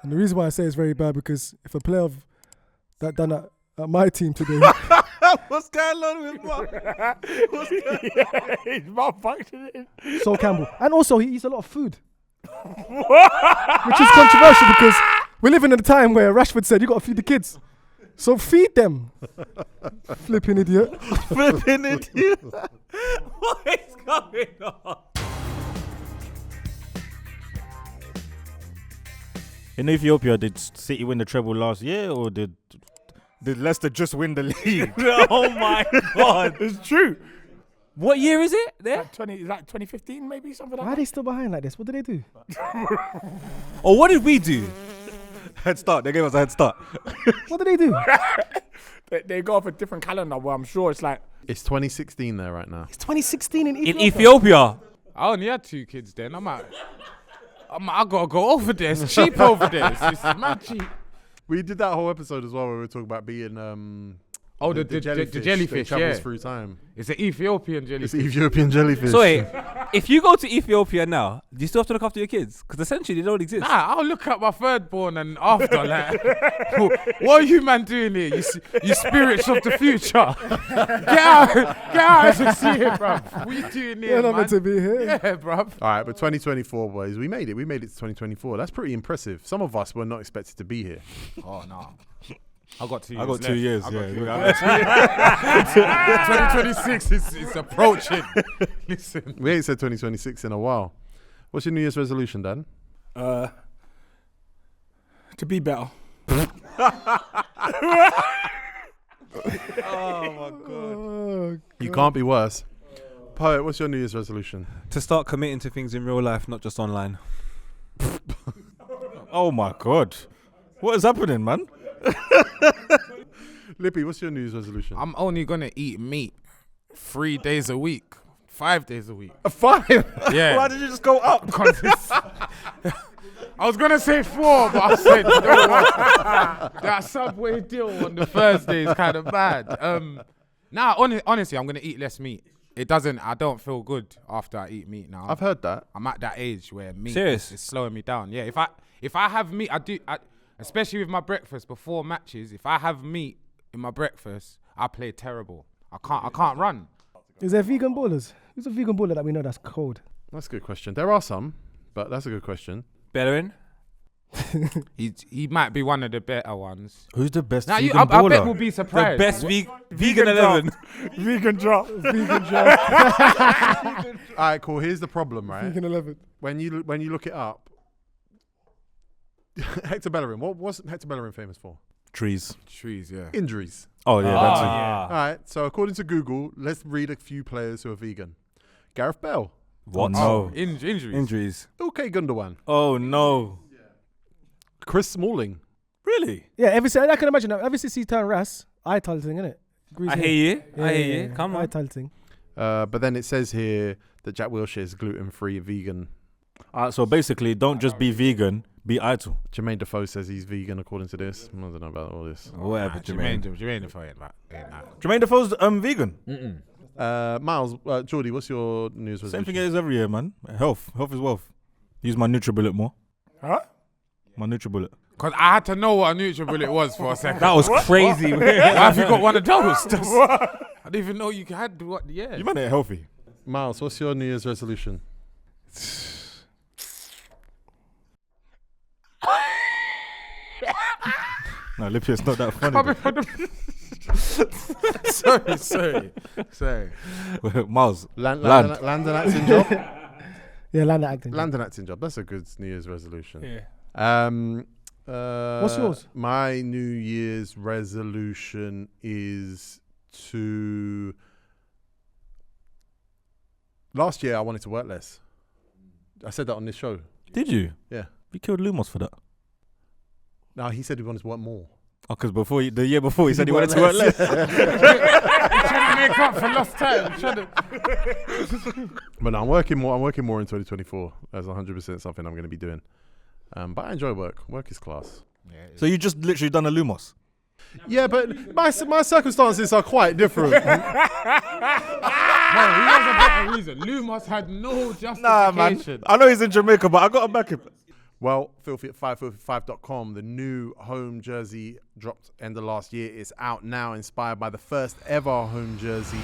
And the reason why I say it's very bad because if a player of that done at my team today, what's going on with Mark? He's malfunctioning. Sol Campbell, and also he eats a lot of food, which is controversial because we're living in a time where Rashford said you got to feed the kids, so feed them. Flipping idiot. Flipping idiot. What is going on? In Ethiopia, did City win the treble last year, or did Leicester just win the league? Oh my God, It's true. what year is it? There? Like 2015, maybe something like Why are that. they still behind like this? What did they do? Or what did we do? Head start. They gave us a head start. What did they do? They go off a different calendar. Well, I'm sure it's like It's 2016 there right now. It's 2016 in Ethiopia. In Ethiopia. I only had 2 kids then. I gotta go over there. It's cheap over there. It's mad cheap. We did that whole episode as well where we were talking about being The jellyfish, that travels yeah. through time. It's an Ethiopian jellyfish. It's Ethiopian jellyfish. So wait, if you go to Ethiopia now, do you still have to look after your kids? Because essentially they don't exist. Nah, I'll look at my third born and after like, what are you man doing here? You spirits of the future. Get out and see it, bruv. What are you doing here, You're not man? meant to be here. Yeah, bruv. All right, but 2024, boys, we made it. We made it to 2024. That's pretty impressive. Some of us were not expected to be here. Oh no. I got 2 years. I got 2 years. Yeah. 2026 is approaching. Listen. We ain't said 2026 in a while. What's your New Year's resolution, Dan? to be better. You can't be worse. Poet, what's your New Year's resolution? To start committing to things in real life, not just online. Oh my God. What is happening, man? Lippy, what's your New Year's resolution? I'm only gonna eat meat 3 days a week, 5 days a week. 5. Yeah. Why did you just go up? I was gonna say 4, but I said, you know what? That Subway deal on the Thursday is kind of bad. Honestly, I'm gonna eat less meat. I don't feel good after I eat meat now. I've heard that. I'm at that age where meat Serious? is slowing me down. Yeah, if I have meat, especially with my breakfast before matches, if I have meat in my breakfast, I play terrible. I can't run. Is there vegan ballers? Who's a vegan baller that we know that's cold? That's a good question. There are some, but that's a good question. Bellerin? He might be one of the better ones. Who's the best Now vegan I baller? bet we'll be The surprised. best vegan 11. Vegan drop. Vegan job. All right, cool. Here's the problem, right? Vegan 11. When you look it up, Hector Bellerin. What was Hector Bellerin famous for? Trees. Trees, yeah. Injuries. Oh yeah, that's it. All right. So according to Google, let's read a few players who are vegan. Gareth Bale, What? No. Injuries. Injuries. Ilkay Gundogan, Oh no. Chris Smalling. Really? Yeah, I can imagine that. Ever since he turned Ras, eye tilting, innit? I hear you. I hear you. Come Eye on. tilting. But then it says here that Jack Wilshere is gluten-free vegan. So basically, don't just be vegan, be idle. Jermaine Defoe says he's vegan according to this. I don't know about all this. Whatever, Jermaine. Jermaine Defoe ain't that. Jermaine Defoe's vegan. Miles, Jordy, what's your news resolution? Same thing as every year, man. Health is wealth. Use my NutriBullet more. Huh? My NutriBullet. Because I had to know what a NutriBullet was for a second. That was crazy. Why have you got one of those? I didn't even know you had what. Yeah. You man ain't healthy. Miles, what's your New Year's resolution? No, Lippy, it's not that funny. Sorry. Miles, Land and acting job. Yeah, land acting. Land and acting job. That's a good New Year's resolution. Yeah. What's yours? My New Year's resolution is to. Last year I wanted to work less. I said that on this show. did you? Yeah. You killed Lumos for that. No, he said he wanted to work more. Oh, because the year before he said he wanted to work less. Trying to make up for lost time. But no, I'm working more. I'm working more in 2024. That's 100% something I'm going to be doing. But I enjoy work. Work is class. So you just literally done a Lumos? Yeah, but my circumstances are quite different. No, he has a better reason. Lumos had no justification. Nah, man. I know he's in Jamaica, but I got to back him. Well, Filthy at 555.com, the new home jersey dropped end of last year. It's out now, inspired by the first ever home jersey.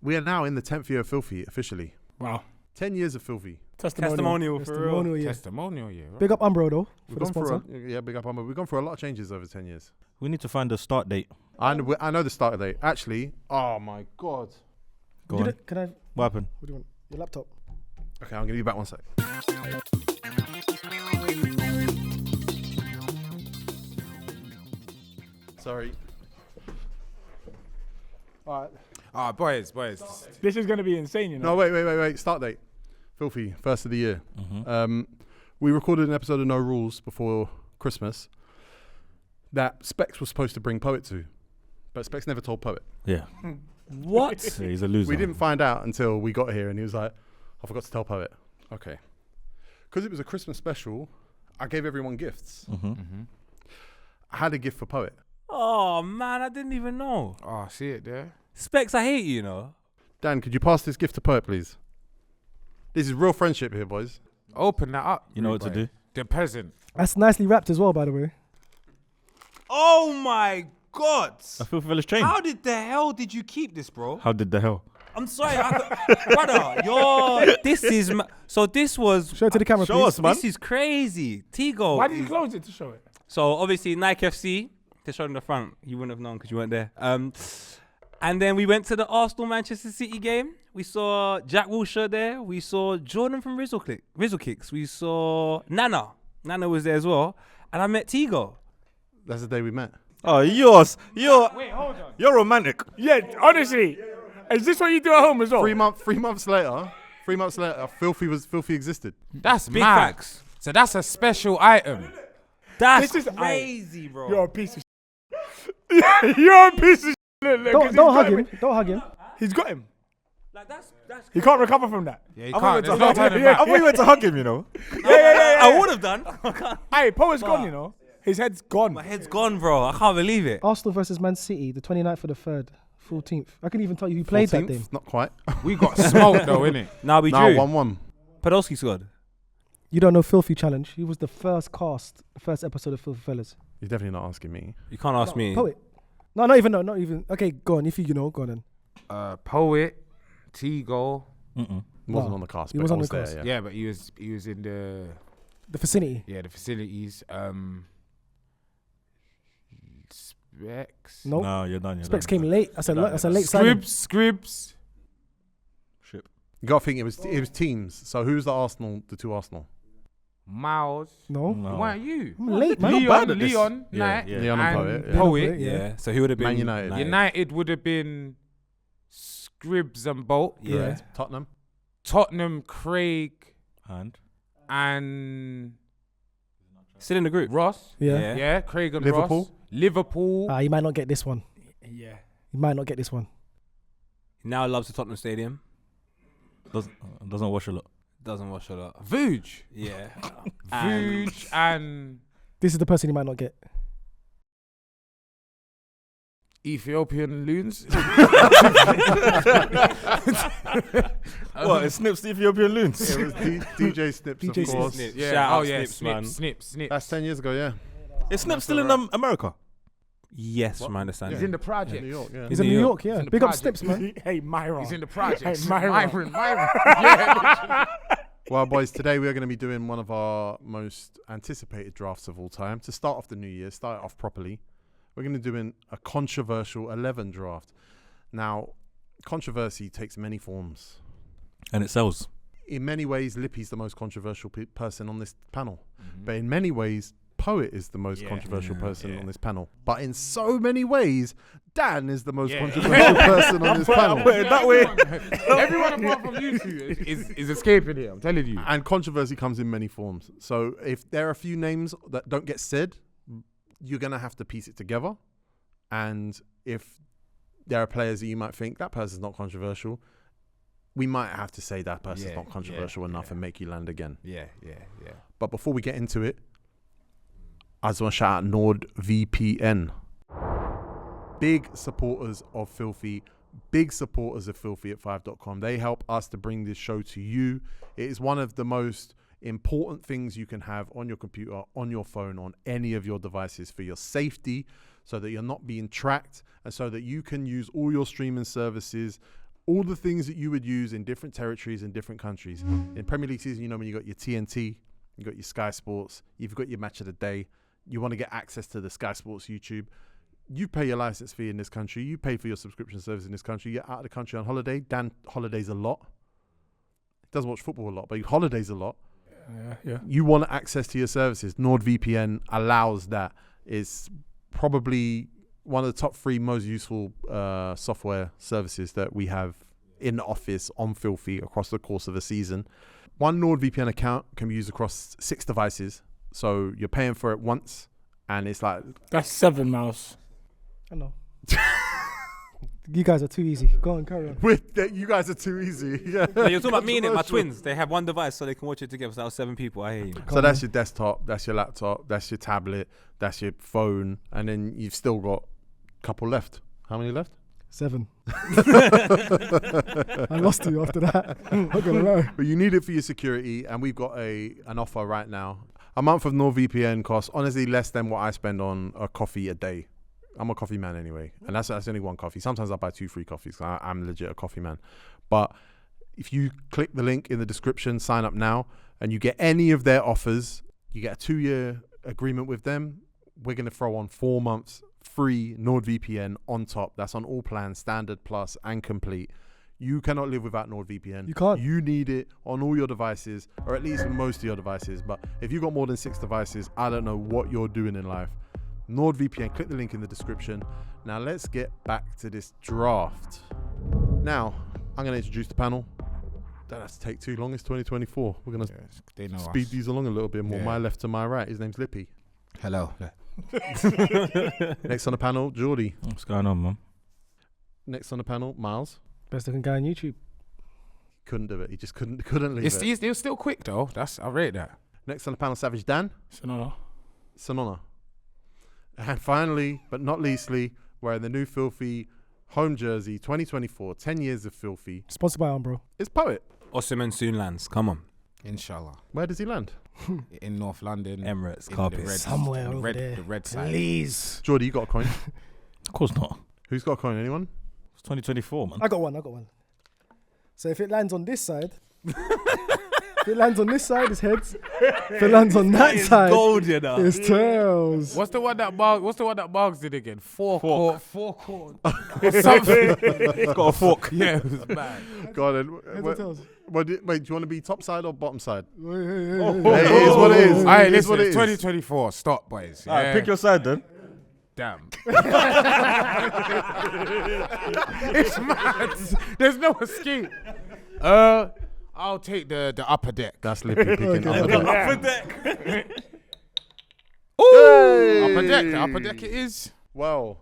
We are now in the 10th year of Filthy, officially. Wow. 10 years of Filthy. Testimonial for real. Testimonial, yeah. Testimonial, yeah. Right? Big up Umbro though for We've the gone through sponsor. big up Umber. We've gone through a lot of changes over 10 years. We need to find a start date. I know the start date. Actually, oh my God. Go on. Can I? What happened? What do you want? Your laptop. Okay, I'm going to be back 1 sec. Sorry. All right. Boys. This is going to be insane, you know. No, wait. Start date. Filthy, first of the year. Mm-hmm. We recorded an episode of No Rules before Christmas that Specs was supposed to bring Poet to, but Specs never told Poet. Yeah. What? Yeah, he's a loser. We didn't find out until we got here, and he was like, I forgot to tell Poet. Okay. Because it was a Christmas special, I gave everyone gifts. Mm-hmm. I had a gift for Poet. Oh man, I didn't even know. Oh, see it there. Specs, I hate you know. Dan, could you pass this gift to Poet, please? This is real friendship here, boys. Open that up. You know what to boy. do? The peasant. That's nicely wrapped as well, by the way. Oh my god. A Filthy Fellas chain. How did the hell did you keep this, bro? How did the hell? I'm sorry, brother. This is so. This was. Show it to the camera, Show please. us, man. This is crazy. TEGO. Why did you close it to show it? So obviously Nike FC. They showed in the front. You wouldn't have known because you weren't there. And then we went to the Arsenal Manchester City game. We saw Jack Wilshere there. We saw Jordan from Rizzle Kicks. We saw Nana. Nana was there as well. And I met TEGO. That's the day we met. Oh, you're Wait, hold on. you're romantic. Yeah, honestly. Is this what you do at home as well? 3 months later, Filthy existed. That's Big mad. facts. So that's a special item. That's This is- crazy, bro. You're a piece of shit. You're a piece of shit. Look, 'cause he's Don't got hug him. Don't hug him. He's got him. Like that's He can't recover from that. Yeah, you I can't. thought There's no turning back. you went to hug him, you know. I would have done. Hey, Poet's gone, you know. His head's gone. My head's gone, bro. I can't believe it. Arsenal versus Man City, the 29th for the 3rd, 14th. I couldn't even tell you who played that 14th? game. Not quite. We got smoked though, innit? Now we No, drew. 1-1. Podolski scored. You don't know Filthy Challenge. He was the first episode of Filthy Fellas. You're definitely not asking me. You can't ask me. Poet. No, not even. Okay, go on. If you know, go on then. Poet, TEGO. Mm-mm. Wasn't No, on the cast, he but was I on was the there, cast. yeah. Yeah, but he was in the The vicinity. facilities. Specs. Nope. No, you're done. You're Specs done. came late. That's a late signing. Scribs. Ship. You got to think it was teams. So who's the two Arsenal? Miles. No. No. Why are you? I'm late, man. bad at this. Leon, Yeah, Knight, yeah. Leon and and Poet, yeah. Poet. Yeah. Yeah. So he would have been Man United. United would have been Scribs and Bolt. Yeah. Correct. Tottenham. Tottenham, Craig, And and Still in the group. Ross. Yeah. Yeah, Craig and Liverpool. Ross. Liverpool. He might not get this one. Yeah. He might not get this one. He now loves the Tottenham Stadium. doesn't wash a lot. Doesn't watch a lot. Vuj. Yeah. Vuj and This is the person he might not get. Ethiopian loons. What? It snips the Ethiopian loons. It was DJ Snips, DJ of course. Snips. Yeah. Shout out Oh yeah. Snips, man. Snips. That's 10 years ago, yeah. Is Snip still in America? Yes, from my understanding. He's in the project. New York, yeah. He's in New York, yeah. in the Big up project. Snips, man. Hey, Myron. He's in the project. Hey, Myron. Myron. Yeah. Well, boys, today we're going to be doing one of our most anticipated drafts of all time. To start off the new year, start it off properly, we're going to do a controversial 11 draft. Now, controversy takes many forms. And it sells. In many ways, Lippy's the most controversial person on this panel. But in many ways, Poet is the most controversial person on this panel. But in so many ways, Dan is the most controversial person on this panel. That way. Everyone apart from you two is escaping here. I'm telling you. And controversy comes in many forms. So if there are a few names that don't get said, you're going to have to piece it together. And if there are players that you might think that person's not controversial. We might have to say that person's Yeah, not controversial enough and make you land again. Yeah. But before we get into it, I just want to shout out NordVPN. Big supporters of Filthy, big supporters of FilthyFit5.com. They help us to bring this show to you. It is one of the most important things you can have on your computer, on your phone, on any of your devices for your safety, so that you're not being tracked and so that you can use all your streaming services, all the things that you would use in different territories and different countries. In Premier League season, you know, when you got your TNT, you got your Sky Sports, you've got your match of the day, you want to get access to the Sky Sports YouTube. You pay your license fee in this country, you pay for your subscription service in this country, you're out of the country on holiday. Dan holidays a lot. He doesn't watch football a lot, but he holidays a lot. Yeah. You want access to your services. NordVPN allows that. It's probably one of the top 3 most useful software services that we have in the office on Filthy across the course of a season. One NordVPN account can be used across 6 devices. So you're paying for it once, and it's like... That's 7 miles. I know. You guys are too easy. Go on, carry on. You guys are too easy. Yeah. Like, you're talking about me and my twins. They have one device so they can watch it together. So that was 7 people. I hear you. So that's your desktop, that's your laptop, that's your tablet, that's your phone, and then you've still got a couple left. How many left? 7. I lost you after that. Not gonna lie. But you need it for your security, and we've got an offer right now. A month of NordVPN costs honestly less than what I spend on a coffee a day. I'm a coffee man anyway, and that's only one coffee. Sometimes I buy 2 free coffees. I'm legit a coffee man. But if you click the link in the description, sign up now, and you get any of their offers, you get a 2-year agreement with them. We're going to throw on 4 months free NordVPN on top. That's on all plans, standard, plus, and complete. You cannot live without NordVPN. You can't. You need it on all your devices, or at least most of your devices. But if you've got more than 6 devices, I don't know what you're doing in life. NordVPN, click the link in the description. Now let's get back to this draft. Now, I'm going to introduce the panel. Don't have to take too long. It's 2024. We're going to speed these along a little bit more. Yeah. My left to my right. His name's Lippy. Hello. Next on the panel, Jordy. What's going on, man? Next on the panel, Miles. Best looking guy on YouTube. Couldn't do it. He just couldn't leave it. It was still quick though. I rate that. Next on the panel, Savage Dan. Sonora. And finally, but not leastly, wearing the new Filthy home jersey 2024, 10 years of Filthy. Sponsored by Umbro. It's Poet. Osimhen soon lands. Come on. Inshallah. Where does he land? In North London. Emirates, in carpet. the red, Somewhere the over red, there. The red side. Please. Jordy, you got a coin? Of course not. Who's got a coin? Anyone? It's 2024, man. I got one. So if it lands on this side, if it lands on this side, it's heads. If it lands on that side, gold, you know. it's tails. What's the one that Barks did again? Four court. It's got a fork. Yeah, it was bad. Go on then. Heads or tails? Wait, do you want to be top side or bottom side? Hey. Hey, it is what it is. All right, It is listen, what it it's is. 2024. Stop, boys. All right, Yeah. pick your side then. Damn. It's mad. There's no escape. I'll take the upper deck. That's Lippy picking up. Upper deck. Ooh, upper deck. The upper deck it is. Well,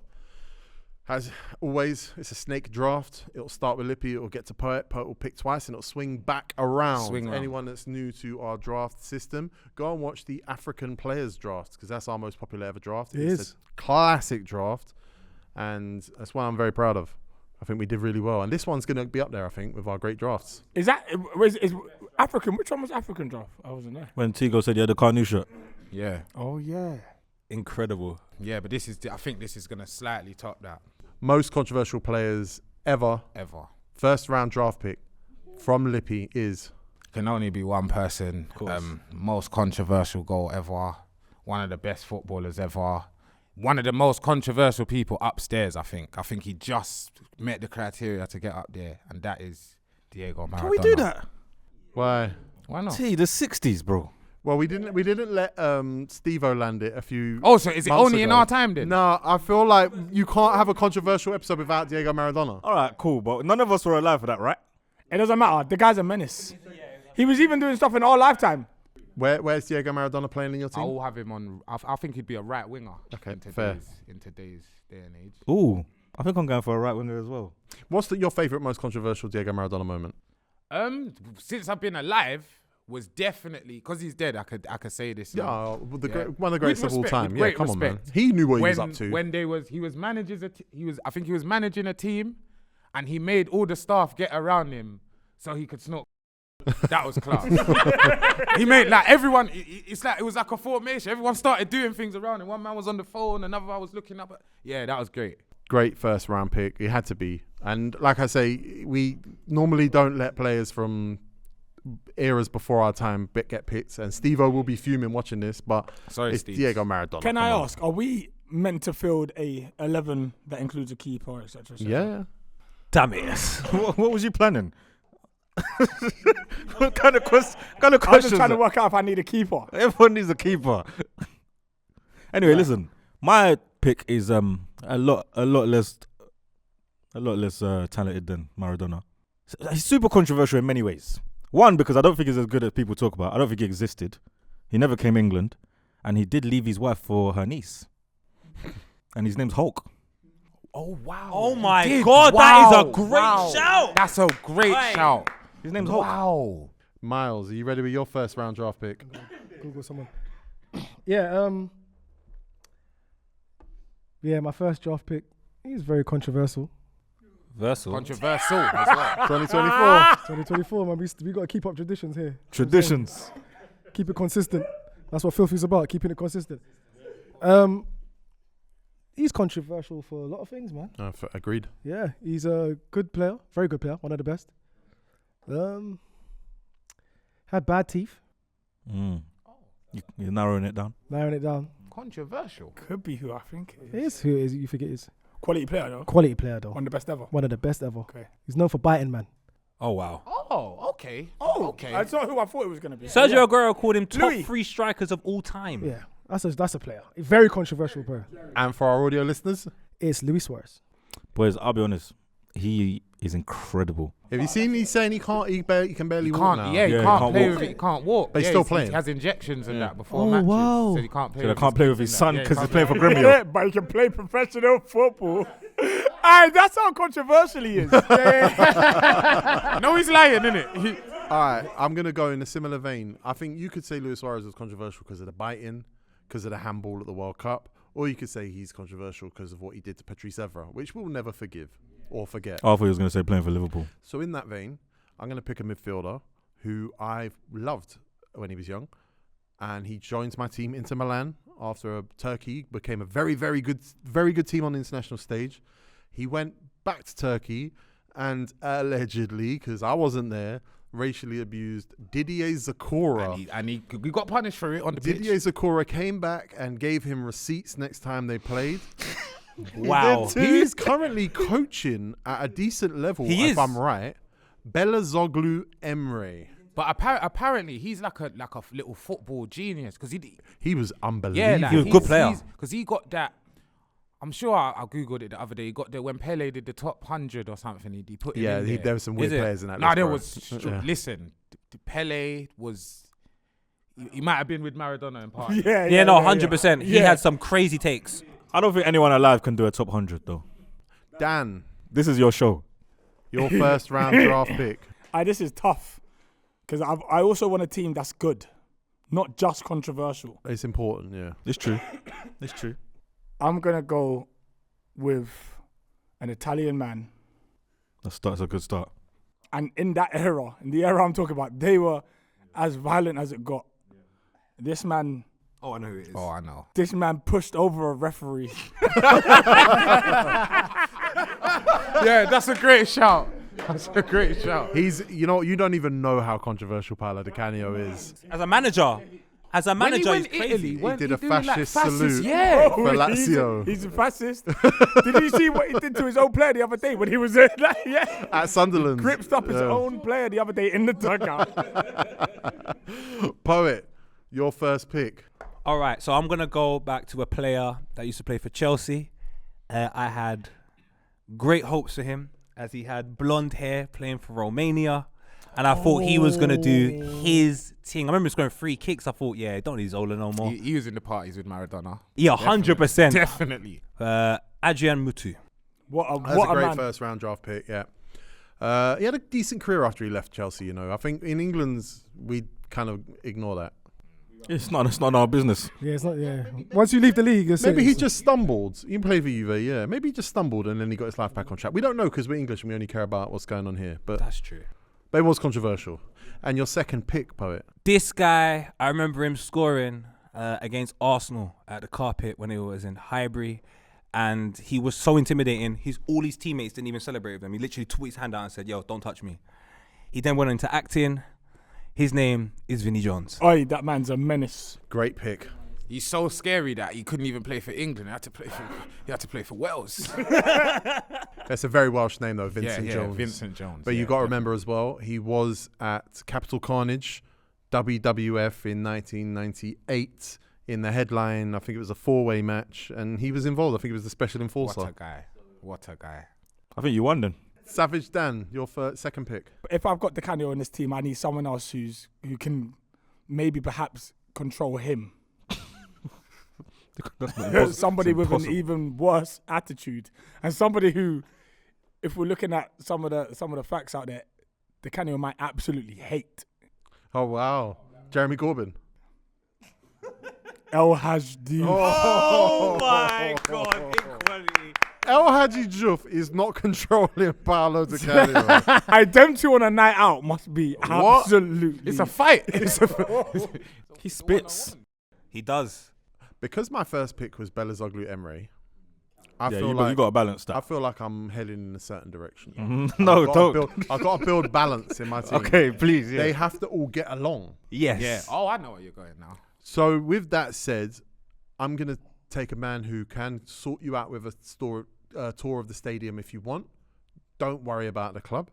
as always, it's a snake draft. It'll start with Lippy. It'll get to Poet. Poet will pick twice, and it'll swing back around. Swing around. Anyone that's new to our draft system, go and watch the African Players Draft, because that's our most popular ever draft. It's a classic draft, and that's one I'm very proud of. I think we did really well. And this one's going to be up there, I think, with our great drafts. Is African? Which one was African draft? I wasn't there. When TEGO said you had a Carnu shirt. Yeah. Oh yeah. Incredible. Yeah, but I think this is gonna slightly top that. Most controversial players ever. First round draft pick from Lippy is... Can only be one person. Most controversial goal ever. One of the best footballers ever. One of the most controversial people upstairs, I think. I think he just met the criteria to get up there, and that is Diego Maradona. Can we do that? Why? Why not? T, the 60s, bro. Well, we didn't let Steve-O land it a few Oh, so is it months only in ago. our time then? No, I feel like you can't have a controversial episode without Diego Maradona. All right, cool. But none of us were alive for that, right? It doesn't matter. The guy's a menace. He was even doing stuff in our lifetime. Where's Diego Maradona playing in your I team? will have him on. I think he'd be a right winger. Okay, in fair. today's day and age. Ooh, I think I'm going for a right winger as well. What's your favourite, most controversial Diego Maradona moment? Since I've been alive, was definitely because he's dead. I could say this. Yeah, now. one of the greatest of all respect, time. with Yeah, great come on, man. respect. He knew what he was up to. When he was managing I think he was managing a team, and he made all the staff get around him so he could snort. That was class. He made like everyone. It's like it was like a formation. Everyone started doing things around him. One man was on the phone, another man was looking up. Yeah, that was great. Great first round pick. It had to be. And like I say, we normally don't let players from eras before our time get picked. And Steve-O will be fuming watching this, but Sorry, it's Steve. Diego Maradona. Can come I on. ask, are we meant to field a 11 that includes a keeper, etc.? Yeah. Damn it. What was you planning? What kind of I'm just questions? trying to work out if I need a keeper. Everyone needs a keeper. Anyway, listen. My pick is a lot less talented than Maradona. He's super controversial in many ways. One, because I don't think he's as good as people talk about. I don't think he existed. He never came to England, and he did leave his wife for her niece. And his name's Hulk. Oh wow! Oh my God, that is a great shout. That's a great Right. shout. His name's Hulk. Wow. Miles, are you ready with your first round draft pick? Google someone. Yeah. Yeah, my first draft pick. He's very controversial. Controversial as well. 2024. 2024, man. We got to keep up traditions here. Traditions. Keep it consistent. That's what Filthy's about. Keeping it consistent. He's controversial for a lot of things, man. Agreed. Yeah, he's a good player, very good player, one of the best. Had bad teeth, You're narrowing it down. narrowing it down. Controversial. Could be who I think it It is. is who it is. You think it is Quality player though. quality player though. One of the best ever. One of the best ever. Okay. He's known for biting, man. Oh, wow. Oh, okay. Okay. That's not who I thought it was going to be. Sergio Aguero called him top Louis. 3 strikers of all time. Yeah, that's a player. A very controversial player. And for our audio listeners, It's Luis Suarez. Boys, I'll be honest. He is incredible. have you seen he's saying he can barely He walk can't. now? Yeah, he Yeah, he can't can't play walk. with it. He can't walk. But he's Yeah, still He playing. has injections and that before Oh, matches. wow. So he can't play. So I with can't his play kids with his and son that. because Yeah, he's he playing for can't play. Gremio. But he can play professional football. Aye, that's how controversial he is. No, he's lying, innit? All right, I'm going to go in a similar vein. I think you could say Luis Suarez was controversial because of the biting, because of the handball at the World Cup, or you could say he's controversial because of what he did to Patrice Evra, which we'll never forgive or forget. I thought he was going to say playing for Liverpool. So in that vein, I'm going to pick a midfielder who I loved when he was young, and he joins my team, Inter Milan, after Turkey became a very, very good team on the international stage. He went back to Turkey and allegedly, because I wasn't there, racially abused Didier Zakora. And he got punished for it on the Didier pitch. Zakora came back and gave him receipts next time they played. Wow. He's currently coaching at a decent level, He if is. I'm right. Belazoglu Emre. But apparently he's like a little football genius because He was unbelievable. yeah, like, He was a good player. Because he got that. I'm sure I googled it the other day. He got there when Pele did the top 100 or something. He put him in there. there were some weird Is it? players in that No, list, there bro. was. Yeah. Listen, Pele was. He might have been with Maradona in part. Yeah, no, 100%. He had some crazy takes. I don't think anyone alive can do a top 100 though. Dan, This is your show. your first round draft pick. This is tough because I also want a team that's good, not just controversial. It's important, yeah. It's true. It's true. I'm going to go with an Italian man. That's a good start. And in that era, in the era I'm talking about, they were as violent as it got. This man Oh, I know who it is. Oh, I know. This man pushed over a referee. Yeah, that's a great shout. That's a great shout. He's, you don't even know how controversial Paolo Di Canio is. As a manager, When he he's went crazy. Italy, He weren't did a doing, like, fascist fascist- salute Yeah. for Lazio He's a fascist. Did you see what he did to his own player the other day when he was there? Yeah. at Sunderland. Gripped up his Yeah. own player the other day in the dugout. Poet, your first pick. All right, so I'm going to go back to a player that used to play for Chelsea. I had great hopes for him as he had blonde hair playing for Romania. And I thought he was going to do his thing. I remember scoring 3 kicks. I thought, yeah, don't need Zola no more. He was in the parties with Maradona. Yeah, 100%. Definitely. Adrian Mutu. That's a great first round draft pick, yeah. He had a decent career after he left Chelsea, you know. I think in England, we kind of ignore that. It's not our business. Yeah, it's not. Yeah. Once you leave the league, Maybe he just stumbled. He played for Juve, yeah. Maybe he just stumbled and then he got his life back on track. We don't know because we're English and we only care about what's going on here. But That's true. But it was controversial. And your second pick, Poet. This guy, I remember him scoring against Arsenal at the carpet when he was in Highbury. And he was so intimidating. All his teammates didn't even celebrate with him. He literally took his hand out and said, yo, don't touch me. He then went into acting. His name is Vinnie Jones. Oi, that man's a menace. Great pick. He's so scary that he couldn't even play for England. He had to play for Wales. That's a very Welsh name, though, Vincent Jones. Vincent Jones. But you got to remember as well, he was at Capital Carnage, WWF in 1998 in the headline. I think it was a 4-way match, and he was involved. I think he was the special enforcer. What a guy. I think you won then. Savage Dan, your second pick. If I've got the Canio on this team, I need someone else who can maybe perhaps control him. Somebody with an even worse attitude, and somebody who, if we're looking at some of the facts out there, the Canio might absolutely hate. Oh wow, Jeremy Corbyn. El Hajdi. Oh my God, equality. El Hadji Juf is not controlling Paolo Di Canio. I them two on a night out must be absolutely. It's a fight. He spits. He does. Because my first pick was Belazoglu Emre, I feel you like got to balance that. I feel like I'm heading in a certain direction. No, don't. I've got to build balance in my team. Okay, please. Yeah. They have to all get along. Yes. Yeah. Oh, I know where you're going now. So with that said, I'm going to take a man who can sort you out with a tour of the stadium if you want. Don't worry about the club.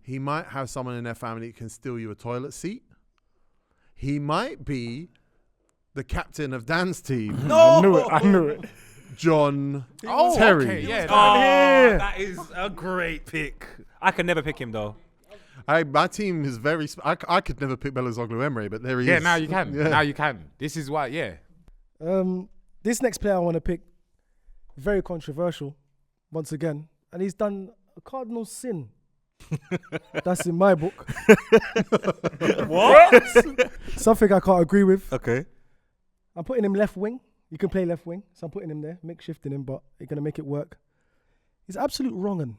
He might have someone in their family that can steal you a toilet seat. He might be the captain of Dan's team. No! I knew it. John Oh, Terry. okay, yeah. Oh, that is a great pick. I can never pick him though. My team is very... I could never pick Belazoglu Emre, but there he is. Yeah, now you can. Yeah. Now you can. This is why, yeah. This next player I want to pick, very controversial, once again, and he's done a cardinal sin. That's in my book. What? Something I can't agree with. Okay. I'm putting him left wing. You can play left wing, so I'm putting him there, makeshifting him, but you're gonna make it work. He's absolute wrong'un.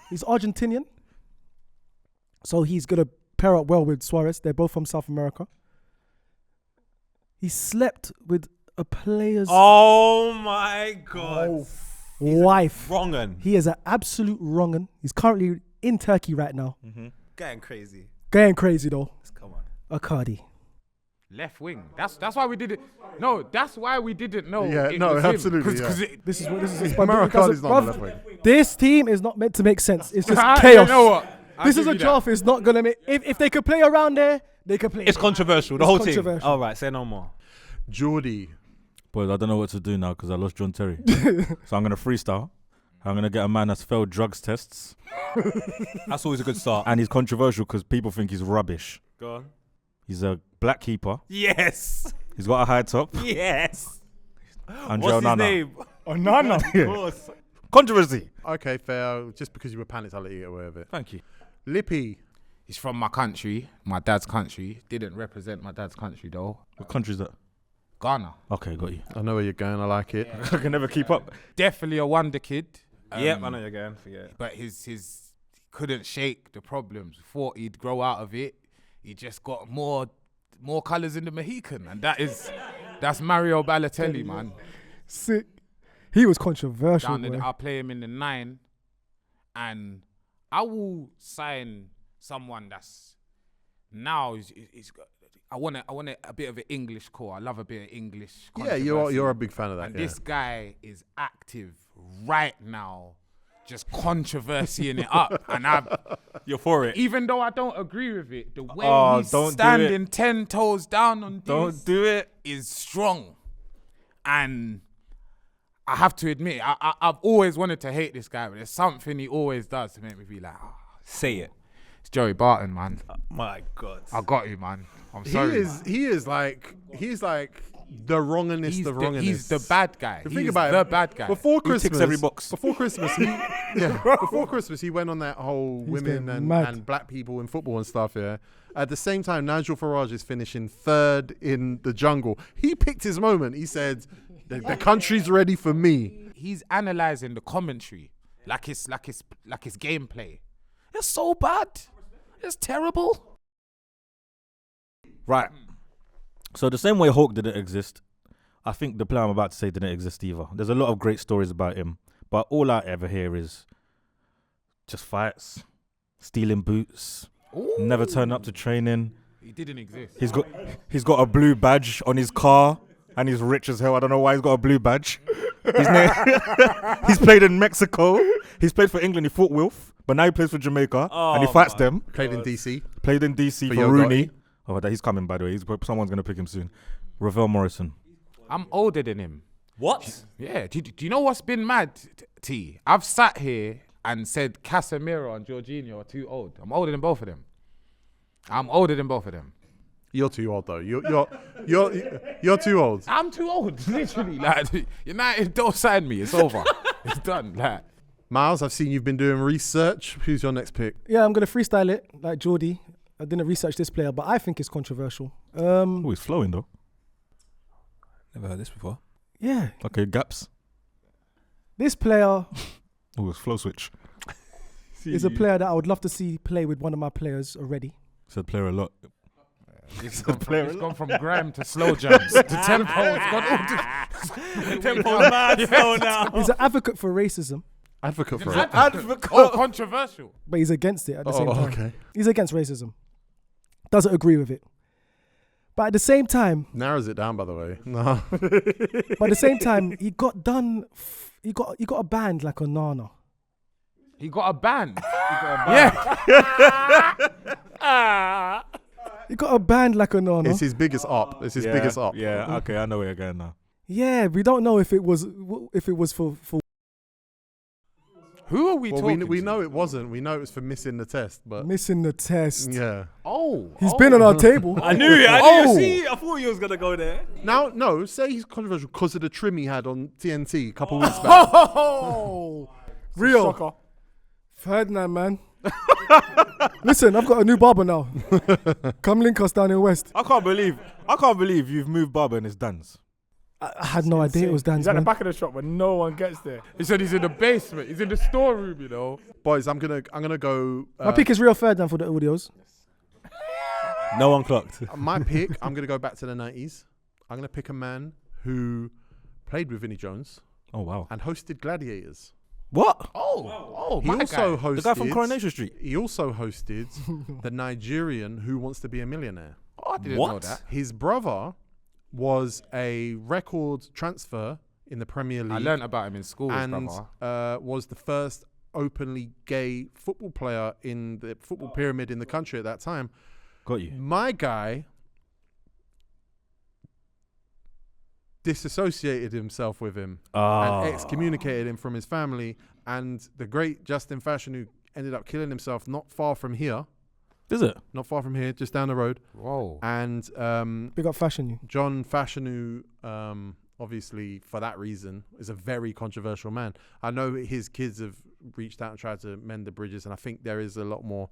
He's Argentinian, so he's gonna pair up well with Suarez. They're both from South America. He slept with a player's Oh my God. wife. Wrong'un. He is an absolute wrong'un. He's currently in Turkey right now. Getting crazy. Going crazy though. Come on. Icardi. Left wing. That's why we did it. No, that's why we didn't know. Yeah, it no, was him. absolutely, yeah. This is Icardi's not on the left wing. This team is not meant to make sense. It's just You chaos. know what? I'll This give is a you that. draft. It's not gonna make. If they could play around there, they could play. It's controversial. The It's whole controversial. team. All right, say no more. Jordy. Boys, I don't know what to do now because I lost John Terry. So I'm going to freestyle. I'm going to get a man that's failed drugs tests. That's always a good start. And he's controversial because people think he's rubbish. Go on. He's a black keeper. Yes. He's got a high top. Yes. Andre What's his Onana. name? Onana. Of course. Controversy. Okay, fair. Just because you were panicked, I'll let you get away with it. Thank you. Lippy. He's from my country, my dad's country. Didn't represent my dad's country though. What country is that? Ghana. Okay, got you. I know where you're going. I like it. I can never keep up. Definitely a wonder kid. Yep, I know you're going. Forget it. But his couldn't shake the problems. Thought he'd grow out of it. He just got more colours in the Mohican, and that's Mario Balotelli, man. Sick. He was controversial. Down in boy. I'll play him in the 9, and I will sign someone that's now is got. I want a bit of an English core. I love a bit of English. Yeah, you're a big fan of that. And yeah. this guy is active right now, just controversying it up. And You're for it. even though I don't agree with it, the way he's don't do standing it. 10 toes down on Don't this do it. is strong. And I have to admit, I've always wanted to hate this guy, but there's something he always does to make me be like, Say it. it's Joey Barton, man. My God. I got you, man. I'm sorry. He's like the wrongest He's of the, wrongest. he's the bad guy. Think He's about the it. bad guy. Before He ticks Christmas, every box. Before Christmas, before Christmas, he went on that whole women getting mad. and black people in football and stuff. Yeah. At the same time, Nigel Farage is finishing 3rd in the jungle. He picked his moment. He said, "The country's ready for me." He's analyzing the commentary like it's gameplay. It's so bad. It's terrible. Right. So the same way Hulk didn't exist, I think the player I'm about to say didn't exist either. There's a lot of great stories about him, but all I ever hear is just fights, stealing boots, never turning up to training. He didn't exist. He's got a blue badge on his car, and he's rich as hell. I don't know why he's got a blue badge. He's played in Mexico. He's played for England. He fought Wilf, but now he plays for Jamaica, and he fights them. Played in DC. Played in DC for Rooney. Oh, he's coming, by the way. Someone's going to pick him soon. Ravel Morrison. I'm older than him. What? Yeah. Do you know what's been mad, T? I've sat here and said Casemiro and Jorginho are too old. I'm older than both of them. You're too old though. You're too old. I'm too old, literally. Like, United don't sign me. It's over. It's done. Like, Miles, I've seen you've been doing research. Who's your next pick? Yeah, I'm gonna freestyle it like Jordy. I didn't research this player, but I think it's controversial. Oh, he's flowing though. Never heard this before. Yeah, Okay, gaps. this player Oh, it's flow switch. is a player that I would love to see play with one of my players already. Said player a lot. it's gone from grime to slow jams. The tempo has gone all the Tempo's mad slow now. He's an advocate for racism, Advocate for it. Oh, controversial. but he's against it at the same Oh, time. okay. He's against racism. Doesn't agree with it. But at the same time, Narrows it down, by the way. No. he got done. He got a band like a Nana. He got a band. He got a band like a Nana. It's his biggest up. It's his biggest up. Yeah, okay, I know where you're going now. Yeah, we don't know if it was for. Who are we Well, talking we to? know it wasn't. We know it was for missing the test, but Missing the test. yeah. He's been on our table. I knew it. Oh. See, I thought you was gonna go there. Now, no, say he's controversial because of the trim he had on TNT a couple weeks back. Oh, real. Soccer. Ferdinand, man. Listen, I've got a new barber now. Come link us down in West. I can't believe you've moved barber and it's Dan's. I had no idea it was Dan's, He's at the man. back of the shop when no one gets there. He said he's in the basement. He's in the storeroom, you know. Boys, I'm gonna go. My pick is Real Ferdinand for the audios. No one clocked. My pick. I'm gonna go back to the 90s. I'm gonna pick a man who played with Vinnie Jones Oh wow. and hosted Gladiators. What? Oh, He my also guy. hosted The guy from Coronation Street. He also hosted the Nigerian Who Wants to Be a Millionaire. Oh, I didn't know What? that. His brother was a record transfer in the Premier League. I learned about him in school, his and brother. was the first openly gay football player in the football pyramid in the country at that time. Got you. My guy disassociated himself with him and excommunicated him from his family. And the great Justin Fashion, who ended up killing himself not far from here, Is it? not far from here, just down the road. Whoa. And Big up Fashion You. John Fashanu, obviously for that reason, is a very controversial man. I know his kids have reached out and tried to mend the bridges, and I think there is a lot more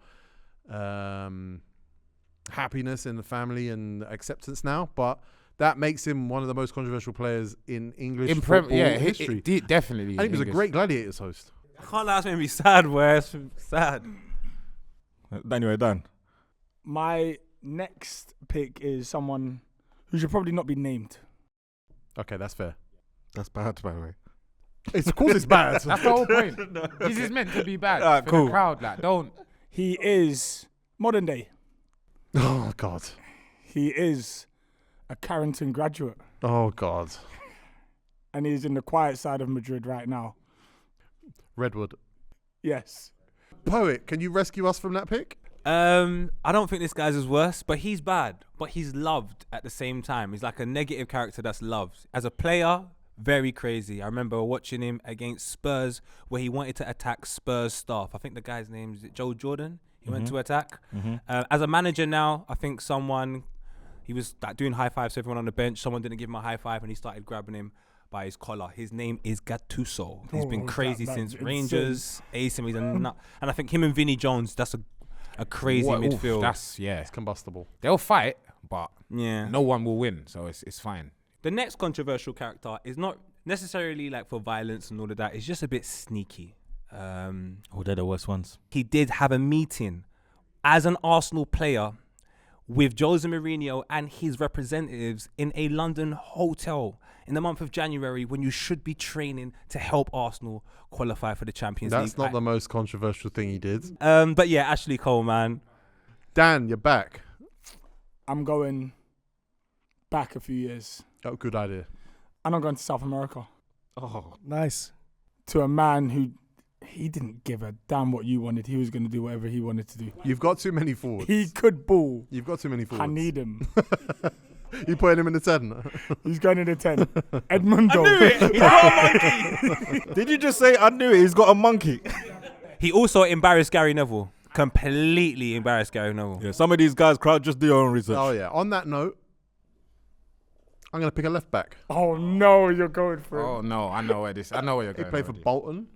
happiness in the family and acceptance now. But that makes him one of the most controversial players in English football history. Definitely. I think he was a great Gladiators host. I can't lie, it's made me sad, boy. It's sad. Anyway, Dan. My next pick is someone who should probably not be named. Okay, that's fair. That's bad, by the way. Of course it's bad. That's the whole point. This is meant to be bad. Alright, for cool. the crowd, like, don't. He is modern day. Oh, God. He is a Carrington graduate, Oh, God. and he's in the quiet side of Madrid right now. Redwood. Yes. Poet, can you rescue us from that pick? I don't think this guy's as worse, but he's bad. But he's loved at the same time. He's like a negative character that's loved. As a player, very crazy. I remember watching him against Spurs where he wanted to attack Spurs staff. I think the guy's name is Joe Jordan. He went to attack. As a manager now, I think someone He was like doing high fives to everyone on the bench. Someone didn't give him a high five, and he started grabbing him by his collar. His name is Gattuso. He's been crazy that since man's Rangers, AC. He's a nut. And I think him and Vinnie Jones, that's a crazy midfield. That's It's combustible. They'll fight, but yeah. no one will win, so it's fine. The next controversial character is not necessarily like for violence and all of that. It's just a bit sneaky. They're the worst ones. He did have a meeting as an Arsenal player with Jose Mourinho and his representatives in a London hotel in the month of January when you should be training to help Arsenal qualify for the Champions League. That's not the most controversial thing he did. But yeah, Ashley Cole, man. Dan, you're back. I'm going back a few years, Oh, good idea. and I'm going to South America Oh, Nice. to a man who he didn't give a damn what you wanted. He was going to do whatever he wanted to do. You've got too many forwards. He could ball. You've got too many forwards. I need him. You putting him in the 10? He's going in the 10. Edmundo. he's got a monkey. Did you just say I knew it? He's got a monkey. He also embarrassed Gary Neville. Completely embarrassed Gary Neville. Yeah, some of these guys, crowd, just do your own research. Oh, yeah. On that note, I'm going to pick a left back. Oh no, you're going for Oh it. no, I know where you're He going. played for already. Bolton.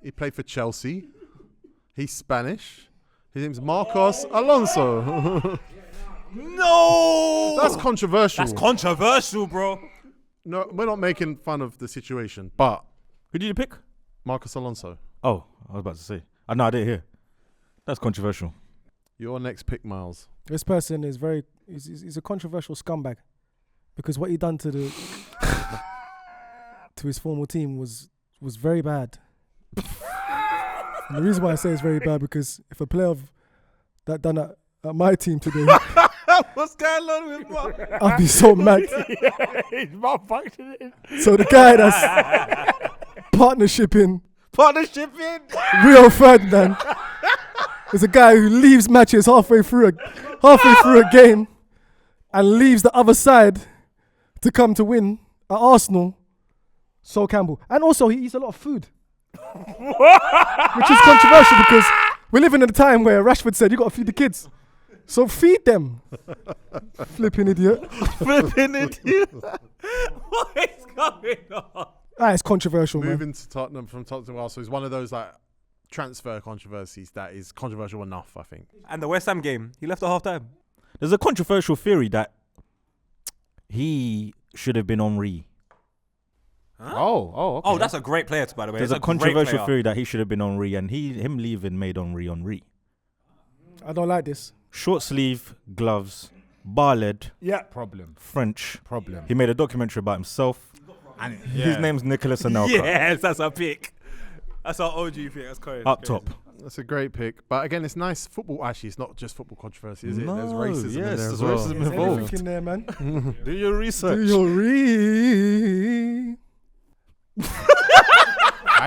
He played for Chelsea. He's Spanish. His name's Marcos Alonso. No! That's controversial. That's controversial, bro. No, we're not making fun of the situation, but Who did you pick? Marcos Alonso. Oh, I was about to say. No, I didn't hear. That's controversial. Your next pick, Miles. This person is he's a controversial scumbag because what he done to the to his former team was very bad. And the reason why I say it's very bad because if a player of that done at my team today, What's going on with Mark? I'd be so mad. He's malfunctioning. So the guy that's partnershiping Partnership in. Rio Ferdinand is a guy who leaves matches halfway through a game and leaves the other side to come to win at Arsenal. Sol Campbell. And also he eats a lot of food. Which is controversial because we're living in a time where Rashford said you got to feed the kids. So feed them. Flipping idiot. Flipping idiot. What is going on? It's controversial, man. Moving to Tottenham from Tottenham Arsenal is one of those like transfer controversies that is controversial enough, I think. And the West Ham game, he left at half time. There's a controversial theory that he should have been Henri. Huh? Oh, okay. Oh, that's a great player, by the way. There's It's a great controversial player. theory that he should have been Henri, and him leaving made Henri. I don't like this. Short sleeve, gloves, bar led, Yeah. problem. French. Problem. He made a documentary about himself. And His name's Nicholas Anelka. Yes, that's our pick. That's our OG pick. That's correct. Up top. That's a great pick. But again, it's nice. Football, actually, it's not just football controversy, is it? There's No, racism in yes, there there's as well. racism There's involved. everything in there, man. Do your research. Do your re.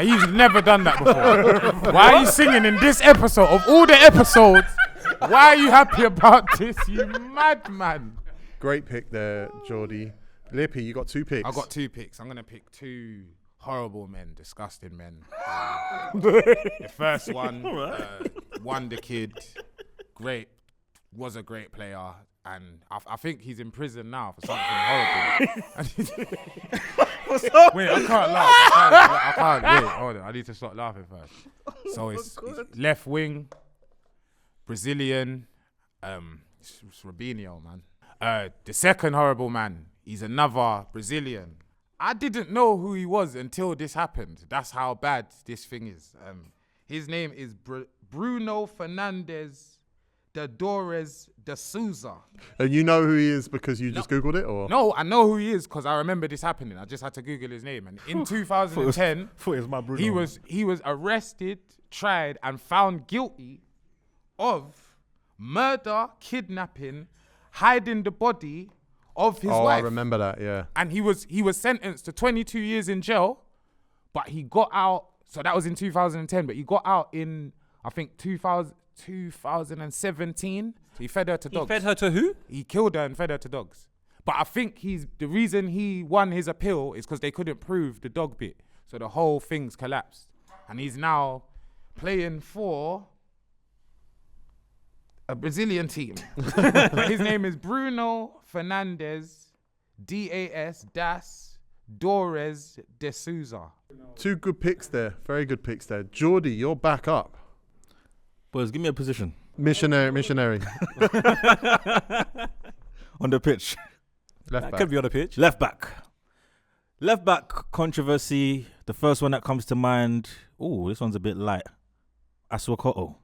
You've never done that before. Why are you singing in this episode? Of all the episodes, why are you happy about this, you madman? Great pick there, Jordy. Lippy, you got 2 picks. I got 2 picks. I'm going to pick 2 horrible men, disgusting men. The first one, Wonder Kid, was a great player. And I think he's in prison now for something horrible. Wait, I can't laugh. I can't. Wait, hold on. I need to stop laughing first. So it's left wing, Brazilian, it's Robinho, man. The second horrible man, he's another Brazilian. I didn't know who he was until this happened. That's how bad this thing is. His name is Bruno Fernandes de Dores de Souza. And you know who he is because you just Googled it? Or No, I know who he is because I remember this happening. I just had to Google his name. And in 2010, Thought it was my Bruno. he was arrested, tried, and found guilty of murder, kidnapping, hiding the body of his I wife. remember that, yeah. And he was sentenced to 22 years in jail, but he got out. So that was in 2010, but he got out in, I think, 2017. So he fed her to He dogs. fed her to who? He killed her and fed her to dogs. But I think the reason he won his appeal is because they couldn't prove the dog bit. So the whole thing's collapsed. And he's now playing for a Brazilian team. His name is Bruno Fernandes das Dores de Souza. 2 good picks there. Very good picks there. Jordy, you're back up. Boys, give me a position Missionary. on the pitch. Left That back. could be on the pitch. Left back. Left back controversy. The first one that comes to mind. Oh, this one's a bit light. Asuakoto.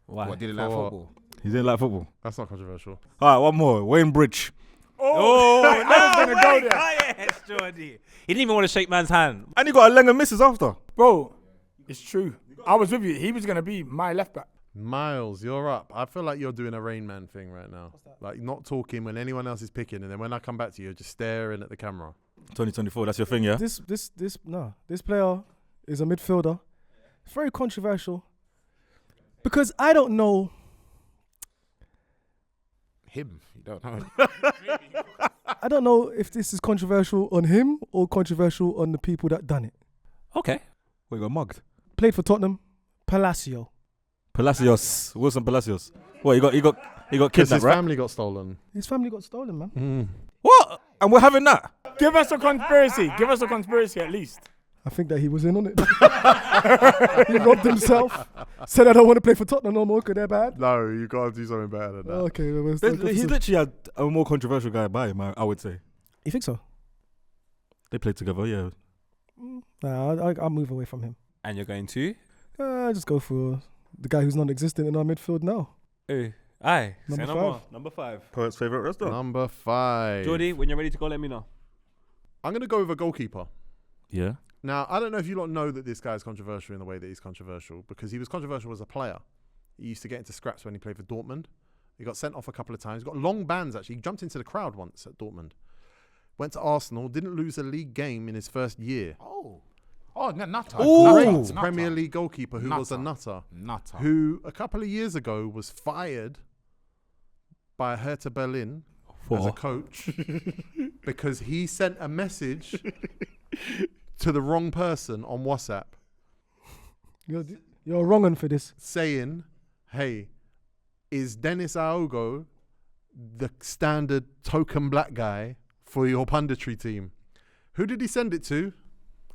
Why? What, did it like For- football? He didn't like football. That's not controversial. All right, one more. Wayne Bridge. Oh, I was gonna go there. Yes, Jordy. He didn't even want to shake man's hand. And he got a Lenga misses after. Bro, it's true. I was with you. He was gonna be my left back. Miles, you're up. I feel like you're doing a Rain Man thing right now. Like not talking when anyone else is picking, and then when I come back to you, you're just staring at the camera. 2024, that's your thing, yeah? This player is a midfielder. It's very controversial because I don't know. Him. You don't know. I don't know if this is controversial on him or controversial on the people that done it. Okay. We got mugged. Played for Tottenham, Palacio. Palacios. Wilson Palacios. What, he got Because kidnapped, his right? family got stolen. His family got stolen, man. What? And we're having that? Give us a conspiracy. Give us a conspiracy at least. I think that he was in on it. He robbed himself. Said I don't want to play for Tottenham no more because they're bad. No, you gotta do something better than that. Okay, well, He's literally had a more controversial guy by him, I would say. You think so? They played together, yeah. Nah, I'll move away from him. And you're going to? I just go for the guy who's non-existent in our midfield now. Aye. Number Say no 5. more. Number 5. Poet's favourite restaurant. Number 5. Jordy, when you're ready to go, let me know. I'm gonna go with a goalkeeper. Yeah. Now, I don't know if you lot know that this guy's controversial in the way that he's controversial because he was controversial as a player. He used to get into scraps when he played for Dortmund. He got sent off a couple of times. He got long bans, actually. He jumped into the crowd once at Dortmund. Went to Arsenal, didn't lose a league game in his first year. Nutter. Great Nutter. Premier League goalkeeper who was a Nutter. nutter. Nutter. Who, a couple of years ago, was fired by Hertha Berlin as a coach because he sent a message to the wrong person on WhatsApp You're wrong on for this. saying, hey, is Dennis Aogo the standard token black guy for your punditry team? Who did he send it to?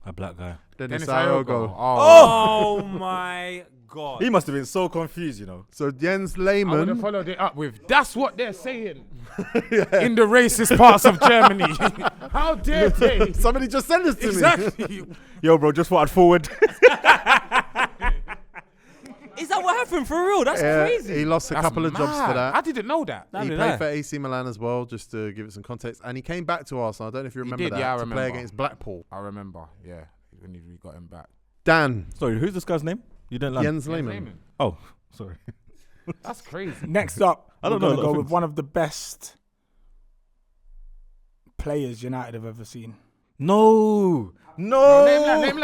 A black guy. Dennis Aogo. Aogo. Oh my God. He must have been so confused, you know. So Jens I would have Lehmann, followed it up with, that's what they're saying in the racist parts of Germany. How dare they? somebody just sent this to me. Exactly. Yo, bro, just thought I'd forward. Is that what happened for real? That's Yeah, crazy. he lost a That's couple of jobs for mad. that. I didn't know that. Neither He did played I. for AC Milan as well, just to give it some context. And he came back to Arsenal. I don't know if you remember did, that. yeah, I to play remember. against Blackpool. I remember, yeah, when we got him back. Dan, Sorry, who's this guy's name? You didn't like Jens Lehmann. Oh, sorry. That's crazy. Next up, I don't we're know a gonna lot go of with one of the best players United have ever seen. No. Let him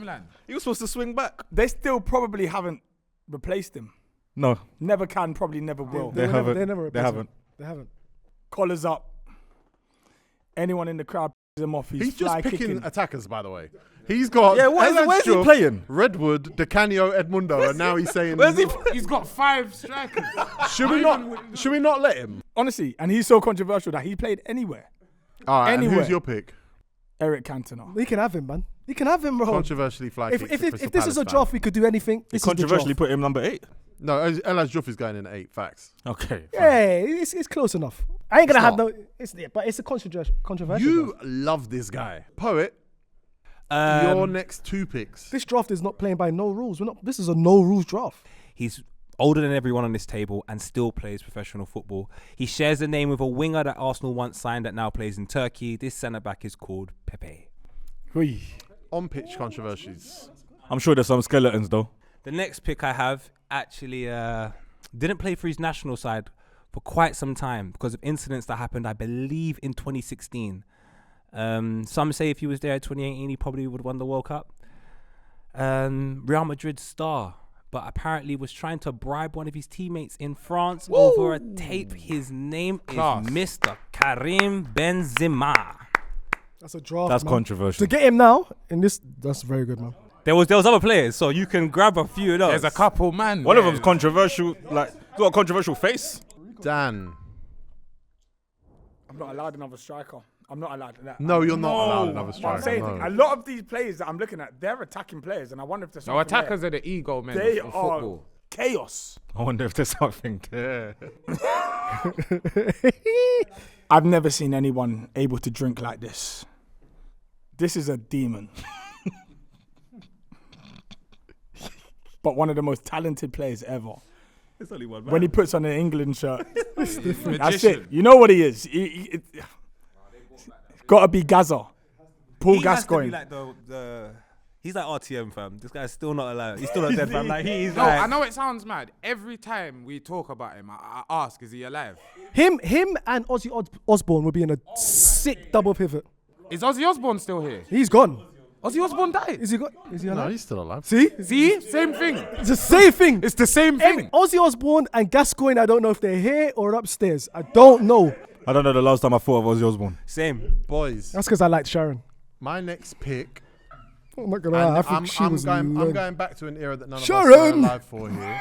land. He was supposed to swing back. They still probably haven't replaced him. No, Never can, probably never will. they haven't. They never They replaced him. haven't. They haven't. Collars up. Anyone in the crowd pisses him off. He's just fly picking kicking. attackers, by the way. He's got Yeah, where's he Elenchuk, playing? Redwood, Decanio, Edmundo, and now he's saying, Where's he? He's got 5 strikers. should we not let him? Honestly, and he's so controversial that he played anywhere. All right, and Anywhere. who's your pick? Eric Cantona. He can have him, man. He can have him, bro. Controversially fly If, kick if, to if, Crystal if this is Palace a draft, we could do anything. He This is the controversially draft. put him number 8. No, Elas Juff is going in 8, facts. Okay. Yeah, it's close enough. I ain't gonna It's have not. no. It's but it's a controversial. You draft. love this guy. Poet, your next 2 picks. This draft is not playing by no rules. We're not. This is a no rules draft. He's older than everyone on this table and still plays professional football. He shares the name with a winger that Arsenal once signed that now plays in Turkey. This centre-back is called Pepe. Hui. On-pitch controversies. I'm sure there's some skeletons, though. The next pick I have actually didn't play for his national side for quite some time because of incidents that happened, I believe, in 2016. Some say if he was there in 2018, he probably would have won the World Cup. Real Madrid star, but apparently was trying to bribe one of his teammates in France over a tape. His name Class. is Mr. Karim Benzema. That's a draft. That's man. controversial. To get him now in this, that's very good, man. There was other players, so you can grab a few of those. There's a couple, man. One of them's controversial. Like, he's got a controversial face. Dan. I'm not allowed another striker. I'm not allowed that. No, you're not allowed another But striker. I'm saying no. a lot of these players that I'm looking at, they're attacking players, and I wonder if there's No, something attackers there. are the ego men They in are football. chaos. I wonder if there's something there. I've never seen anyone able to drink like this. This is a demon. But one of the most talented players ever. It's only one When he puts on an England shirt, that's it. Magician. You know what he is. It's got to be Gaza. Paul He has to be Gascoigne. like he's like RTM, fam. This guy's still not alive. He's still not dead, fam. Like he's No, like. I know it sounds mad. Every time we talk about him, I ask, is he alive? Him and Ozzy Osbourne would be in a sick double pivot. Is Ozzy Osbourne still here? He's gone. Ozzy Osbourne died. Is he gone? Is he No, alive? he's still alive. See? See? Same thing. It's the same thing. It's the same thing. Ozzy Osbourne and Gascoigne, I don't know if they're here or upstairs. I don't know. I don't know the last time I thought of Ozzy Osbourne. Same. Boys, That's because I liked Sharon. my next pick. I'm not gonna And lie. I think she was. I'm low. going back to an era that none of us Sharon! are alive for here.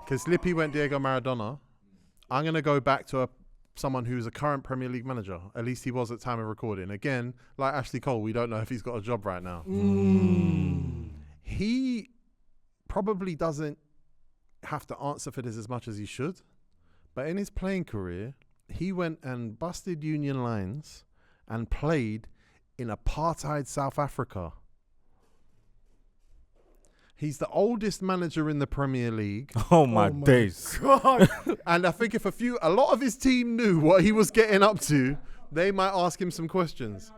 Because Lippy went Diego Maradona. I'm going to go back to someone who's a current Premier League manager. At least he was at time of recording. Again, like Ashley Cole, we don't know if he's got a job right now. He probably doesn't have to answer for this as much as he should. But in his playing career, he went and busted union lines and played in apartheid South Africa. He's the oldest manager in the Premier League. Oh my days. And I think if a lot of his team knew what he was getting up to, they might ask him some questions.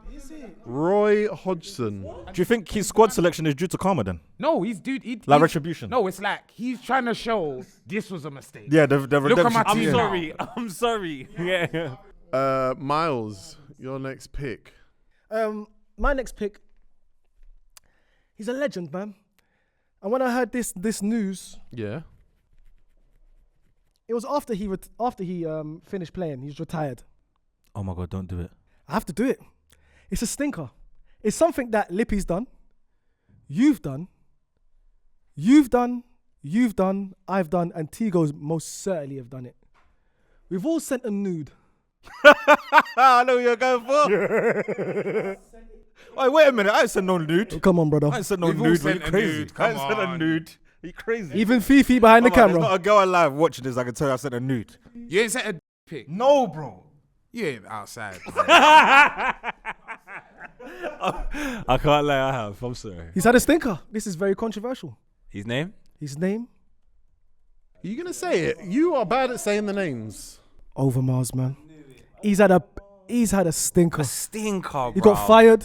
Roy Hodgson. Do you think his squad selection is due to karma then? No, he's dude. Like retribution? No, it's like he's trying to show this was a mistake. Yeah, the Look at redemption. my I'm team. sorry. I'm sorry. Yeah. Miles, your next pick. My next pick. He's a legend, man. And when I heard this news, Yeah. it was after he finished playing. He's retired. Oh my God, don't do it. I have to do it. It's a stinker. It's something that Lippy's done. You've done. I've done, and TEGO's most certainly have done it. We've all sent a nude. I know what you're going for. Wait, wait a minute. I ain't said no nude. Come on, brother. I ain't said no We've all nude. Are sent you a crazy? nude. I ain't Come said a on. nude. Are you crazy? Even Fifi behind the Come on, camera. There's not a girl alive watching this. I can tell you I said a nude. You ain't set a pick. No, bro. You ain't outside. I can't lie. I have. I'm sorry. He's had a stinker. This is very controversial. His name? His name? Are you going to say it? You are bad at saying the names. Overmars, man. He's had a stinker. A stinker, bro. He got fired.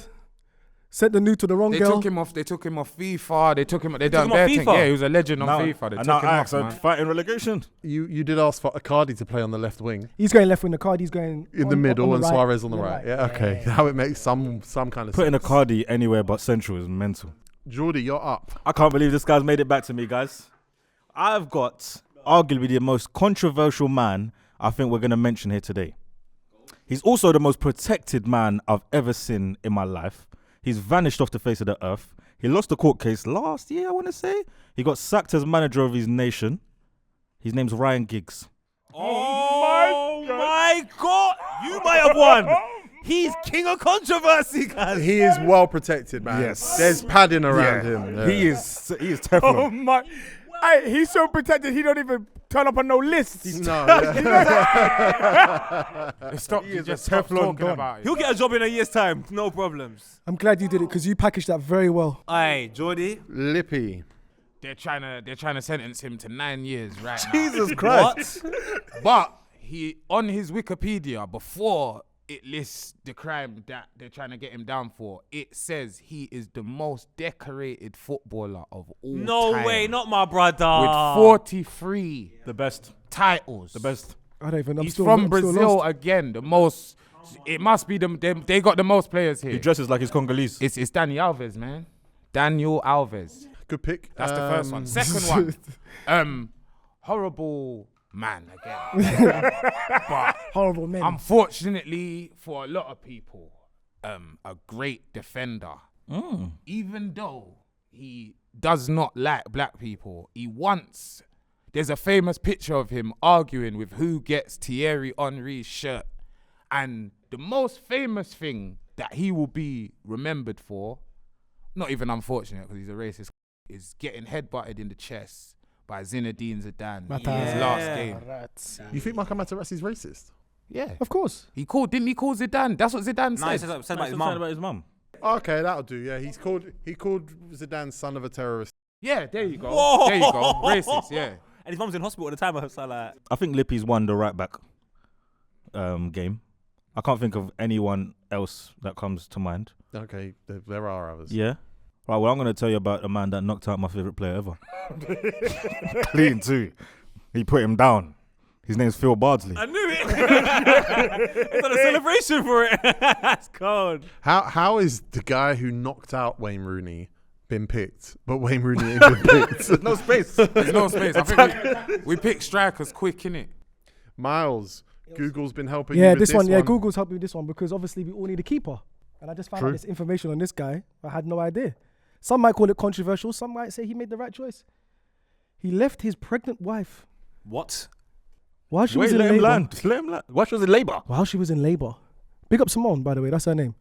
Sent the nude to the wrong They girl. took him off. They took him off FIFA. They took him took done him off their thing. FIFA? Yeah, he was a legend on Now- FIFA. They and took now him off, Ajax are man. fighting relegation. You did ask for Icardi to play on the left wing. He's going left wing. The card. He's going In the on middle the and right. Suarez on the right. Yeah, okay. Now it makes some kind of Putting a sense. Cardi anywhere but central is mental. Jordy, you're up. I can't believe this guy's made it back to me, guys. I've got arguably the most controversial man I think we're going to mention here today. He's also the most protected man I've ever seen in my life. He's vanished off the face of the earth. He lost a court case last year, I want to say. He got sacked as manager of his nation. His name's Ryan Giggs. Oh my God. You might have won. He's king of controversy, guys. He is well protected, man. Yes. There's padding around him. Yeah. He is Oh Teflon. my! Hey, he's so protected. He don't even turn up on no lists. No, yeah. Stop. He You is just a stop Teflon talking Don. about it. He'll get a job in a year's time. No problems. I'm glad you did it because you packaged that very well. Aye, Jordy. Lippy. They're trying to sentence him to 9 years right now. Jesus Christ. But he on his Wikipedia before it lists the crime that they're trying to get him down for, it says he is the most decorated footballer of all No time. way, not my brother. With 43 The best. titles. The best. I don't even. I'm He's still, from I'm still Brazil lost. again. The most. It must be them. They got the most players here. He dresses like he's Congolese. It's Daniel Alves, man. Daniel Alves. Good pick. That's the first one. Second one. Horrible man again. But Horrible men. unfortunately for a lot of people, a great defender. Even though he does not like black people. There's a famous picture of him arguing with who gets Thierry Henry's shirt. And the most famous thing that he will be remembered for, not even unfortunate because he's a racist, is getting headbutted in the chest by Zinedine Zidane in his last game. You think Marco Materazzi's racist? Yeah. Of course. Didn't he call Zidane? That's what Zidane No, he said. said about his mum. Okay, that'll do. Yeah, he called Zidane son of a terrorist. Yeah, there you go. Whoa. There you go. Racist, yeah. And his mum's in hospital at the time. So like, I think Lippy's won the right back game. I can't think of anyone else that comes to mind. Okay, there are others. Yeah. Right, well, I'm going to tell you about a man that knocked out my favourite player ever. Clean, too. He put him down. His name's Phil Bardsley. I knew it. It's not a celebration for it. That's cold. How is the guy who knocked out Wayne Rooney been picked, but Wayne Rooney ain't been picked? No space. There's no space. I think we pick strikers quick, innit? Miles, Google's been helping you Yeah, with this one. Yeah, Google's helped me with this one because obviously we all need a keeper. And I just found out this information on this guy. I had no idea. Some might call it controversial. Some might say he made the right choice. He left his pregnant wife What? while she Wait, was in let him labour. land. Let him land. Why she was in labour? While she was in labour. Big up Simone, by the way. That's her name.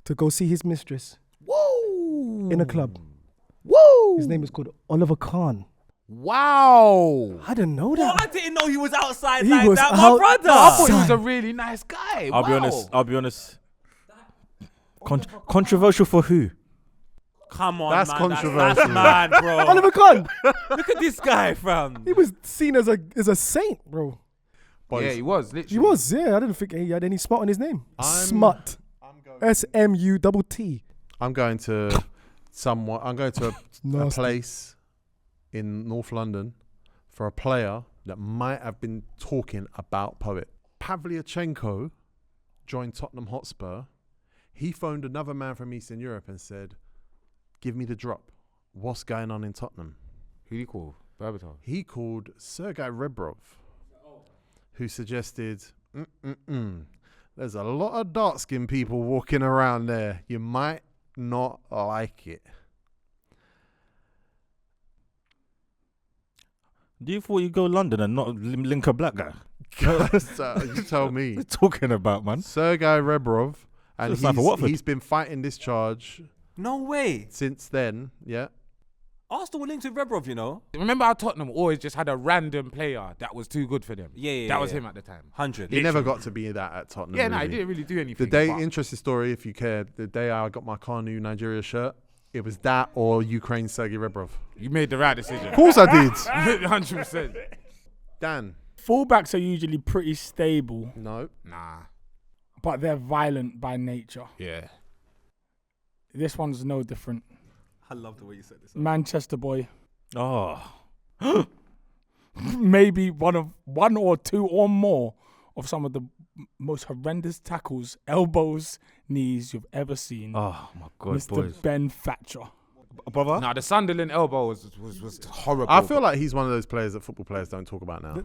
To go see his mistress. Woo! In a club. Woo! His name is called Oliver Kahn. Wow! I didn't know Oh, that. I didn't know he was outside He like was that, my out- brother. I thought he was a really nice guy. I'll be honest. Controversial for who? Come on, That's man. controversial. That's mad, bro. Oliver Kahn. Look at this guy, fam. He was seen as a saint, bro. Boys, Yeah, he was. Literally. He was, yeah. I didn't think he had any smut on his name. Smut. SMUTT. I'm going to a Nasty. place in North London for a player that might have been talking about Poet. Pavlyuchenko joined Tottenham Hotspur. He phoned another man from Eastern Europe and said, "Give me the drop. What's going on in Tottenham?" Who you call? Berbatov. He called Sergei Rebrov, who suggested, there's a lot of dark-skinned people walking around there. You might not like it. Do you thought you'd go London and not link a black guy? You tell me. What are you talking about, man? Sergei Rebrov, and Just like for Watford. he's been fighting this charge No way. since then. Yeah. Arsenal were linked with Rebrov, you know? Remember how Tottenham always just had a random player that was too good for them? Yeah. That was him at the time. 100. He never got to be that at Tottenham. Yeah, no, really. he didn't really do anything. The day, but- interesting story, if you care, the day I got my Kanu Nigeria shirt, it was that or Ukraine Sergei Rebrov. You made the right decision. Of course I did. 100%. Dan. Fullbacks are usually pretty stable, No. Nah. but they're violent by nature. Yeah. This one's no different. I love the way you said this. Manchester boy. Oh. Maybe one or two or more of some of the most horrendous tackles, elbows, knees you've ever seen. Oh, my God, Mr. boys. Ben Thatcher. Brother? Nah, the Sunderland elbow was horrible. I feel like he's one of those players that football players don't talk about now.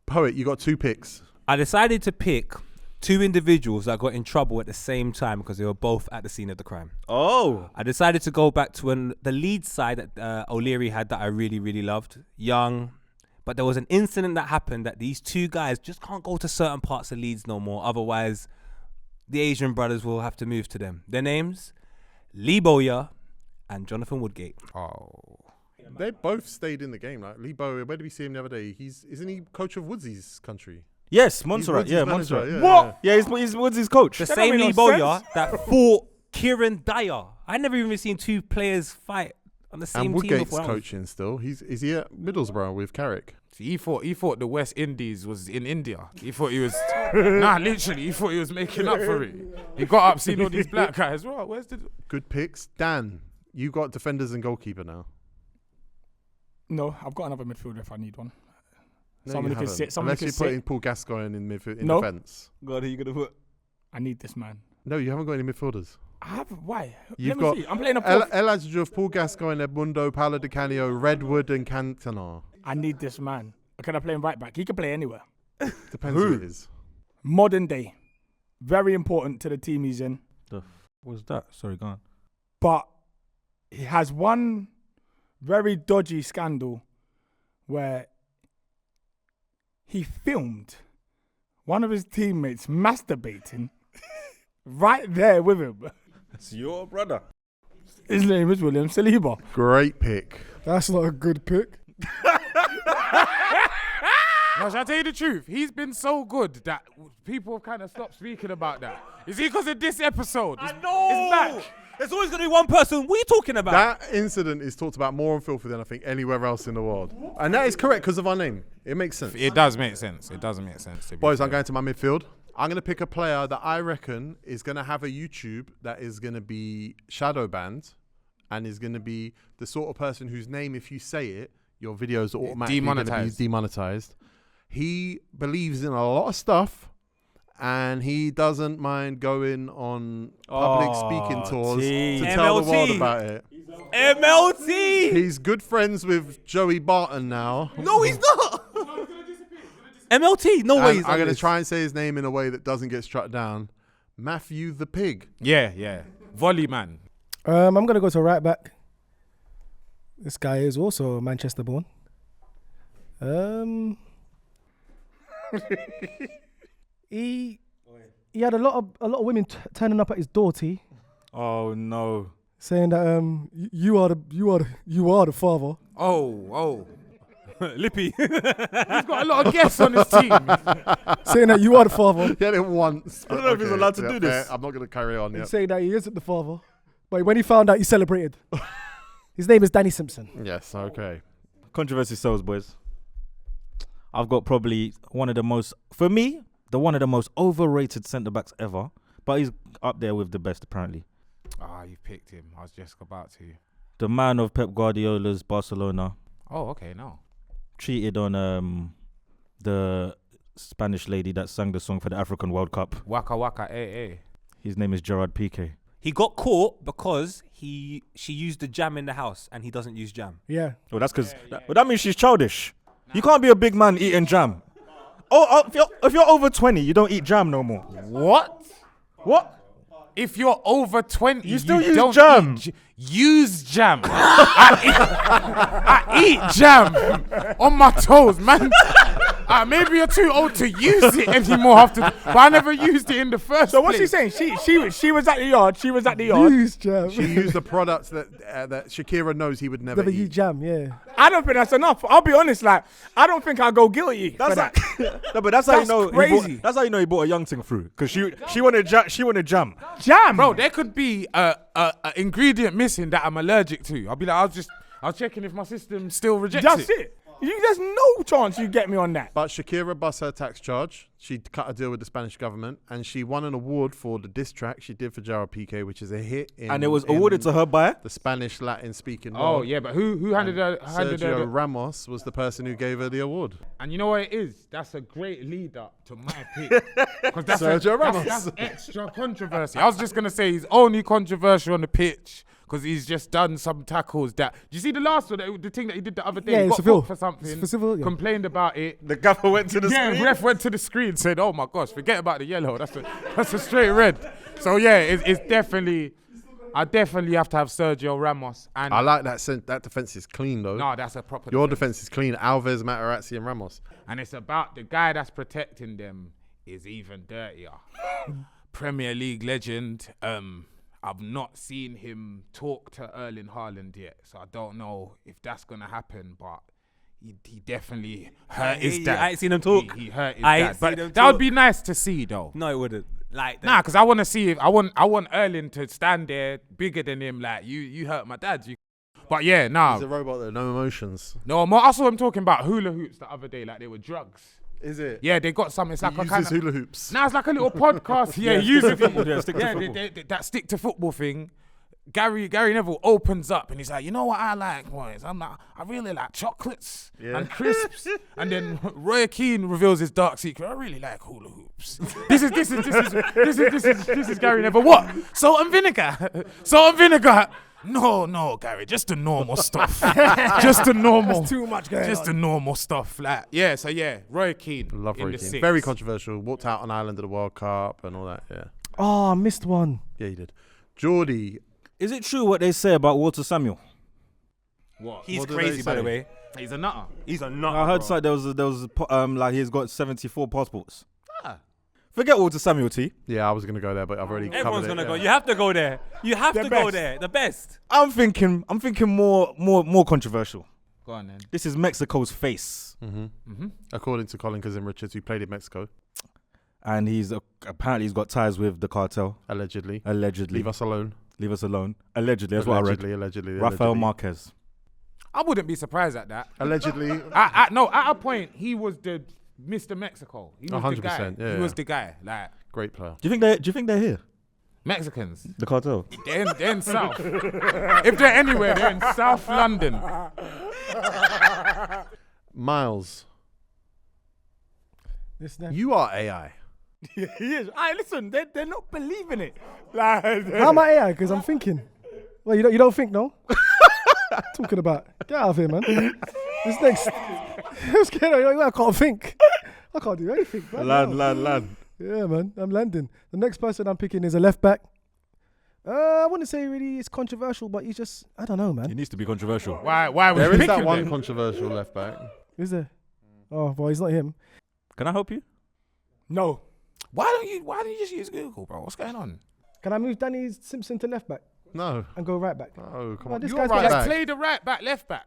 Poet, you got 2 picks. I decided to pick 2 individuals that got in trouble at the same time because they were both at the scene of the crime. Oh. I decided to go back to the lead side that O'Leary had that I really, really loved. Young. But there was an incident that happened that these 2 guys just can't go to certain parts of Leeds no more. Otherwise, the Asian brothers will have to move to them. Their names, Lee Bowyer and Jonathan Woodgate. Oh. They both stayed in the game. Like Lee Bowie, where did we see him the other day? Isn't he coach of Woodsy's country? Yes, He's Montserrat. Woodsy's Yeah, manager, Montserrat. yeah, Yeah, he's Woodsy's coach. The That same don't Lee make no Bowyer sense. that fought Kieran Dyer. I never even seen 2 players fight on the same And team Woodgate's before. coaching still. Is he at Middlesbrough with Carrick? See, he thought the West Indies was in India. He thought he was literally. He thought he was making up for it. He got up, seen all these black guys. Well, where's the? Good picks. Dan, you got defenders and goalkeeper now. No, I've got another midfielder if I need one. No, Somebody you can haven't. sit. Somebody Unless can you're sit. putting Paul Gascoigne in midfield in No. defence. God, who you going to put? I need this man. No, you haven't got any midfielders. I have. Why? You've Let got me see. I'm playing a El fourth. Adjuf, Paul Gascoigne, Edmundo, Paolo Di Canio, Redwood, and Cantona. I need this man. Can I play him right back? He can play anywhere. Depends who it is. Modern day. Very important to the team he's in. What was that? Sorry, go on. But he has one very dodgy scandal where he filmed one of his teammates masturbating right there with him. It's your brother. His name is William Saliba. Great pick. That's not a good pick. No, shall I tell you the truth? He's been so good that people have kind of stopped speaking about that. Is he because of this episode? I know. It's back. There's always going to be one person. What are you talking about? That incident is talked about more on Filthy than I think anywhere else in the world. And that is correct because of our name. It makes sense. It does make sense. It does make sense. To be Boys, fair. I'm going to my midfield. I'm going to pick a player that I reckon is going to have a YouTube that is going to be shadow banned and is going to be the sort of person whose name, if you say it, your videos are automatically going to be demonetized. He believes in a lot of stuff and he doesn't mind going on public speaking tours to tell the world about it. MLT. He's good friends with Joey Barton now. No, he's not. MLT. No way. I'm going to try and say his name in a way that doesn't get struck down. Matthew the Pig. Yeah. Volley man. I'm going to go to right back. This guy is also Manchester born. He had a lot of women turning up at his door, T, Oh no. saying that you are the father. Oh. Lippy. He's got a lot of guests on his team. Saying that you are the father. He had it once. I don't know if he's allowed to do this. I'm not going to carry on yet. Saying that he isn't the father. But when he found out, he celebrated. His name is Danny Simpson. Yes, okay. Controversy sells, boys. I've got probably one of the most overrated centre backs ever, but he's up there with the best apparently. You picked him. I was just about to. The man of Pep Guardiola's Barcelona Oh, okay, no. cheated on the Spanish lady that sang the song for the African World Cup. Waka waka, eh. His name is Gerard Piqué. He got caught because she used the jam in the house and he doesn't use jam. Yeah. Oh, that's because that means she's childish. You can't be a big man eating jam. Oh, if you're over 20, you don't eat jam no more. What? If you're over 20, You still use don't jam. use jam. I eat jam on my toes, man. Maybe you're too old to use it anymore but I never used it in the first So what's she place. saying? She was at the yard. She was at the yard. Use jam. She used the products that Shakira knows he would never Never eat. use jam, yeah. I don't think that's enough. I'll be honest. Like, I don't think I'll go guilty for that. No, but that's how you know. crazy. That's how you know he bought a young thing through because she wanted jam. Jam, Bro, there could be a ingredient missing that I'm allergic to. I'll be like, I was checking if my system still rejects That's it. it. There's no chance you get me on that. But Shakira bust her tax charge. She cut a deal with the Spanish government, and she won an award for the diss track she did for Gerard Piqué, which is a hit. And it was awarded to her by the Spanish Latin-speaking Oh, world. yeah, but who handed her? Sergio Ramos was the person who gave her the award. And you know what it is? That's a great lead up to my pick. 'Cause that's Sergio Ramos. That's extra controversy. I was just going to say he's only controversial on the pitch because he's just done some tackles that... Do you see the last one, the thing that he did the other day? Yeah, he got Seville. booked for something, It's for Seville, yeah. complained about it. the gaffer went to the Yeah, screen. ref went to the screen, said, "Oh my gosh, forget about the yellow. That's a straight red." So yeah, it's definitely. I definitely have to have Sergio Ramos. And I like that. That defense is clean, though. no, that's a proper. Your defense is clean. Alves, Materazzi, and Ramos. And it's about the guy that's protecting them is even dirtier. Premier League legend. I've not seen him talk to Erling Haaland yet, so I don't know if that's gonna happen. But he definitely hurt his dad. I ain't seen him talk. He hurt his I ain't dad. seen But him that would talk. be nice to see, though. No, it wouldn't. Like that. Nah, because I want to see if I want Erling to stand there bigger than him. Like you hurt my dad. But yeah, nah. He's a robot that no emotions. No, I saw him talking about hula hoops the other day, like they were drugs. Is it? Yeah, they got some. It's like He a kind uses of hula hoops. Nah, it's like a little podcast. Yeah, he uses it. Yeah, stick to Yeah, football. that stick to football thing. Gary Neville opens up and he's like, you know what I like, boys? I really like chocolates and crisps. And then Roy Keane reveals his dark secret. I really like hula hoops. This is Gary Neville. What? Salt and vinegar. Salt and vinegar. No, Gary, just the normal stuff. Just the normal. That's too much going Just the on. normal stuff. Like, yeah, so yeah, Roy Keane. Love in Roy the Keane. six. Very controversial. Walked out on Ireland at the World Cup and all that. Yeah. Oh, I missed one. Yeah, he did. JORDY. Is it true what they say about Walter Samuel? What? He's What do crazy, they by the say? way. He's a nutter. He's a nut. I heard there was like he's got 74 passports. Ah. Forget Walter Samuel, T. Yeah, I was gonna go there, but I've already Everyone's covered gonna it. go. Yeah. You have to go there. You have The to go best. there. The best. I'm thinking more controversial. Go on then. This is Mexico's face, According to Colin Kazim Richards, who played in Mexico, and he's apparently he's got ties with the cartel. allegedly. Allegedly, Leave us alone. leave us alone. Allegedly, that's what I read. Allegedly. Rafael Marquez. I wouldn't be surprised at that. Allegedly. At a point, he was the Mr. Mexico. He was the guy. 100%, yeah, He was yeah. the guy. Like Great player. Do you think they're here? Mexicans. The cartel. They're in South. If they're anywhere, they're in South London. Miles, This now. you are AI. He is. Listen, they're not believing it. Like, How am I AI? Because I'm thinking. Well, you don't think, no? Talking about. Get out of here, man. This next. Who's getting? I can't think. I can't do anything. Man. Land. Yeah, man. I'm landing. The next person I'm picking is a left back. I wouldn't say really it's controversial, but he's just, I don't know, man. It needs to be controversial. Why was There he is that picking one them? controversial left back. Is there? Oh, well, he's not him. Can I help you? no. Why don't you just use Google, bro? What's going on? Can I move Danny Simpson to left back No. and go right back? Oh, come Oh, on. this You're guy's right got Just back. play the right back, left back.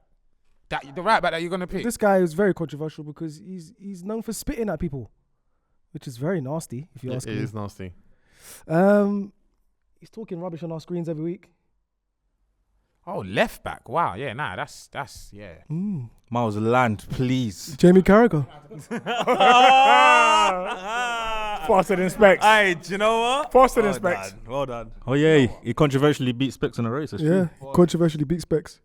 The right back that you're gonna pick. This guy is very controversial because he's known for spitting at people, which is very nasty, if you ask It me. is nasty. He's talking rubbish on our screens every week. Oh, left back. Wow. Yeah. Nah. That's yeah. Miles, land, please. Jamie Carragher. Faster than Specs. Hey, do you know what? Faster than Specs. Well done. Oh yeah, he controversially beat Specs in a race. That's Yeah, true. controversially beat Specs.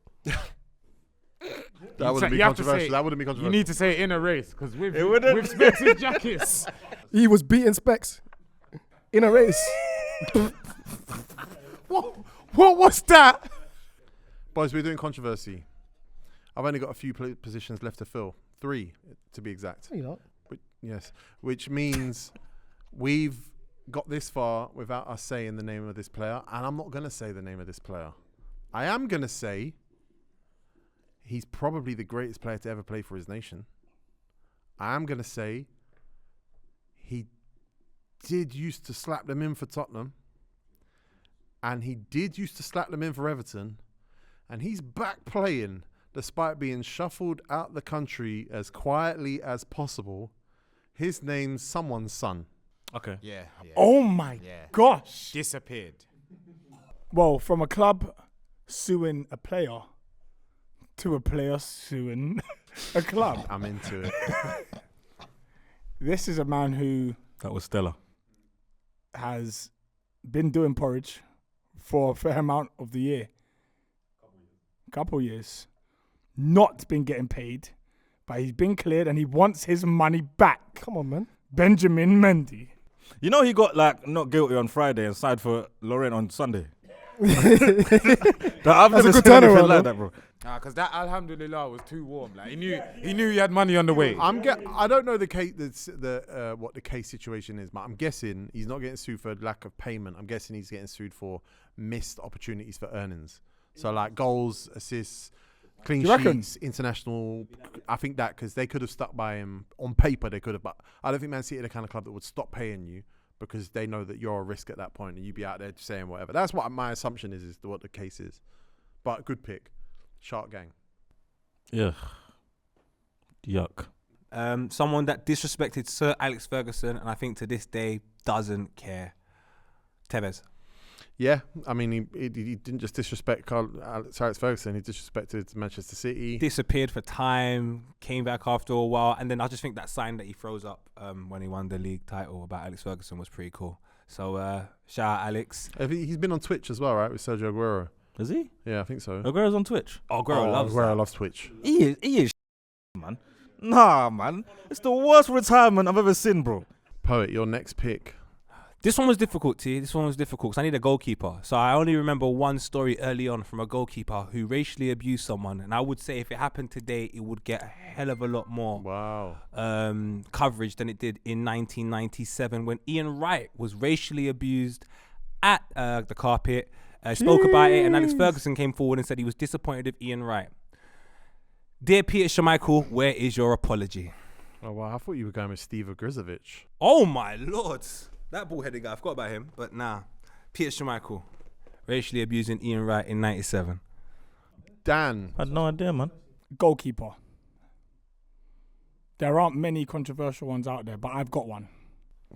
That wouldn't be you have to controversial. say- That wouldn't be You controversial. need to say in a race because with Specs' jackets. He was beating Specs in a race. What was that? Boys, we're doing controversy. I've only got a few positions left to fill. 3, to be exact. You know, Yes. Which means we've got this far without us saying the name of this player. And I'm not going to say the name of this player. I am going to say he's probably the greatest player to ever play for his nation. I am going to say he did used to slap them in for Tottenham. And he did used to slap them in for Everton. And he's back playing despite being shuffled out the country as quietly as possible. His name's someone's son. Okay. Yeah. Oh my Yeah. gosh. Disappeared. Well, from a club suing a player to a player suing a club. I'm into it. This is a man who That was Stella. has been doing porridge for a fair amount of the year. Couple years. Not been getting paid, but he's been cleared and he wants his money back. come on, man. Benjamin Mendy. You know he got like not guilty on Friday and signed for Lorraine on Sunday. I've never a good seen anything turnaround, like that, bro. Because that Alhamdulillah was too warm. Like he knew he had money on the way. I don't know the case, what the case situation is, but I'm guessing he's not getting sued for lack of payment. I'm guessing he's getting sued for missed opportunities for earnings. So like goals, assists, clean Do you reckon? sheets, international. I think that because they could have stuck by him on paper, they could have. But I don't think Man City are the kind of club that would stop paying you because they know that you're a risk at that point and you'd be out there saying whatever. That's what my assumption is what the case is. But good pick, Shark Gang. Yeah. Yuck. Someone that disrespected Sir Alex Ferguson, and I think to this day doesn't care. Tevez. Yeah, I mean, he didn't just disrespect Alex Ferguson, he disrespected Manchester City. Disappeared for time, came back after a while, and then I just think that sign that he throws up when he won the league title about Alex Ferguson was pretty cool. So shout out Alex. He's been on Twitch as well, right, with Sergio Aguero. Is he? Yeah, I think so. Aguero's on Twitch. Aguero loves Aguero that. loves Twitch. He is man. Nah, man. It's the worst retirement I've ever seen, bro. Poet, your next pick. This one was difficult, T. This one was difficult because I need a goalkeeper. So I only remember one story early on from a goalkeeper who racially abused someone. And I would say if it happened today, it would get a hell of a lot more Wow. coverage than it did in 1997 when Ian Wright was racially abused at the carpet. Spoke about it, and Alex Ferguson came forward and said he was disappointed with Ian Wright. Dear Peter Schmeichel, where is your apology? Oh, wow. I thought you were going with Steve Ogrizovic. Oh my lord, that ball-headed guy. I forgot about him, but nah. Peter Schmeichel, racially abusing Ian Wright in '97. Dan. I had no idea, man. Goalkeeper. There aren't many controversial ones out there, but I've got one.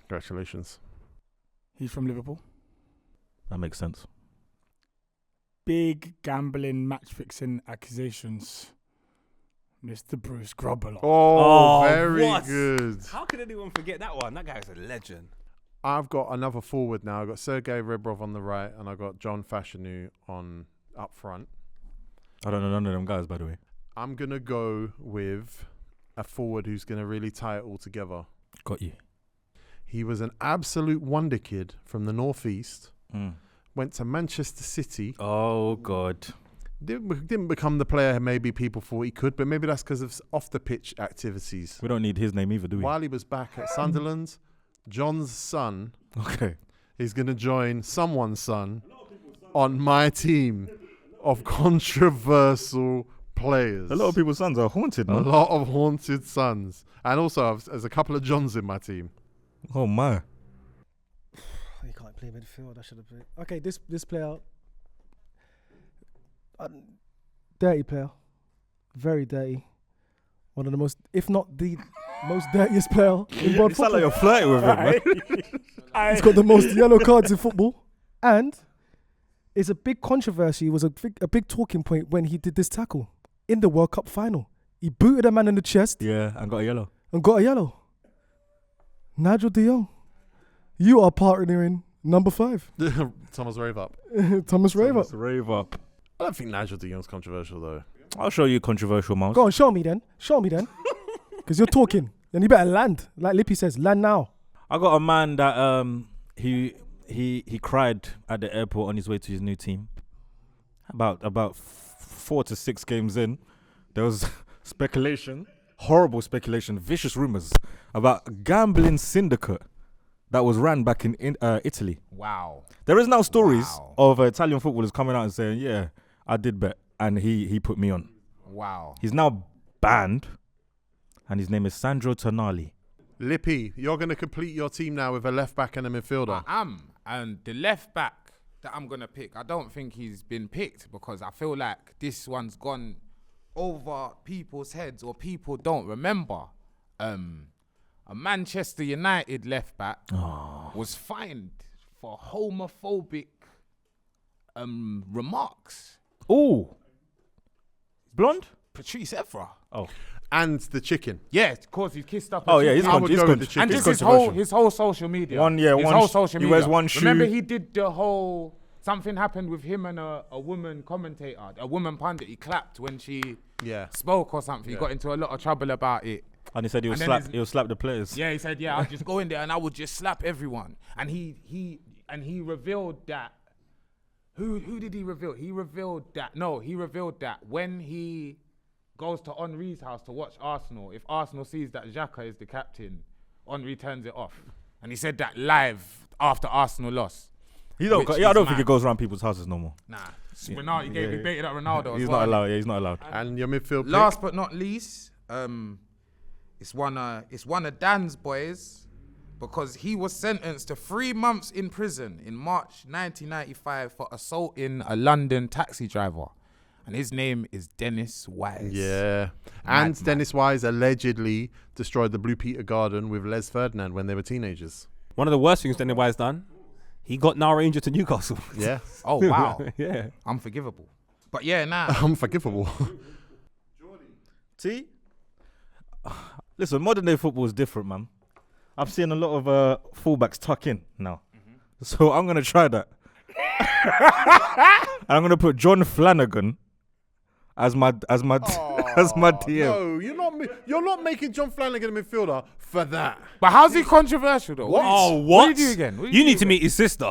Congratulations. He's from Liverpool. That makes sense. Big gambling, match-fixing accusations. Mr. Bruce Grobbelaar. Oh, Oh, very what? good. How could anyone forget that one? That guy's a legend. I've got another forward now. I've got Sergei Rebrov on the right, and I've got John Fashanu on up front. I don't know none of them guys, by the way. I'm going to go with a forward who's going to really tie it all together. Got you. He was an absolute wonder kid from the northeast. Mm. Went to Manchester City. Oh, God. Didn't become the player maybe people thought he could, but maybe that's because of off-the-pitch activities. We don't need his name either, do we? While he was back at Sunderland, John's son Okay. is going to join someone's son on my team of controversial players. A lot of people's sons are haunted, A man. lot of haunted sons. And also, there's a couple of Johns in my team. Oh, my. You can't play midfield. I should have played. Okay, this player, dirty player, very dirty. One of the most, if not the most dirtiest player in world You sound like football. you're flirting with him, man. He's got the most yellow cards in football, and it's a big controversy. It was a big talking point when he did this tackle in the World Cup final. He booted a man in the chest Yeah, and got a yellow. and got a yellow. Nigel de Jong, you are partnering number 5, Thomas Rave up. Thomas Raver. Let's rave up. I don't think Nigel de Jong's controversial, though. I'll show you controversial, Miles. Go on, show me then. Because you're talking. Then you better land. Like Lippy says, land now. I got a man that he cried at the airport on his way to his new team. About 4 to 6 games in, there was speculation, horrible speculation, vicious rumors about a gambling syndicate that was ran back in Italy. Wow. There is now stories Wow. of Italian footballers coming out and saying, "Yeah, I did bet, and he put me on." Wow. He's now banned, and his name is Sandro Tonali. Lippy, you're going to complete your team now with a left back and a midfielder. I am. And the left back that I'm going to pick, I don't think he's been picked because I feel like this one's gone over people's heads or people don't remember. A Manchester United left back was fined for homophobic remarks. Oh, blonde. Patrice Evra. And the chicken. Yeah, of course, he's kissed up. Oh yeah, he's I would go with the chicken. and It's just controversial. his whole social media. His whole social he media. wears one shoe. Remember, he did the whole. Something happened with him and a woman commentator, a woman pundit. He clapped when she spoke or something. He got into a lot of trouble about it. And he said And then he'll slap the players. Yeah, he said, I'll just go in there and I would just slap everyone. And he revealed that. Who did he reveal? He revealed that when he goes to Henri's house to watch Arsenal, if Arsenal sees that Xhaka is the captain, Henri turns it off. And he said that live after Arsenal lost. I don't think it goes around people's houses no more. Nah. Ronaldo, he baited up Ronaldo. He's as not well. allowed. Yeah, he's not allowed. And your midfield pick? Last but not least, it's one of Dan's boys because he was sentenced to 3 months in prison in March 1995 for assaulting a London taxi driver. And his name is Dennis Wise. Yeah. And Dennis Wise allegedly destroyed the Blue Peter Garden with Les Ferdinand when they were teenagers. One of the worst things Danny Wise done, he got now Ranger to Newcastle. Yeah. Oh, wow. Yeah. Unforgivable. But yeah, Unforgivable. See? Listen, modern day football is different, man. I've seen a lot of fullbacks tuck in now. So I'm going to try that. And I'm going to put John Flanagan as my DM. No, you're not making John Flanagan a midfielder for that. But how's he controversial though? What? Oh, What what? did you do again? You need to meet his sister.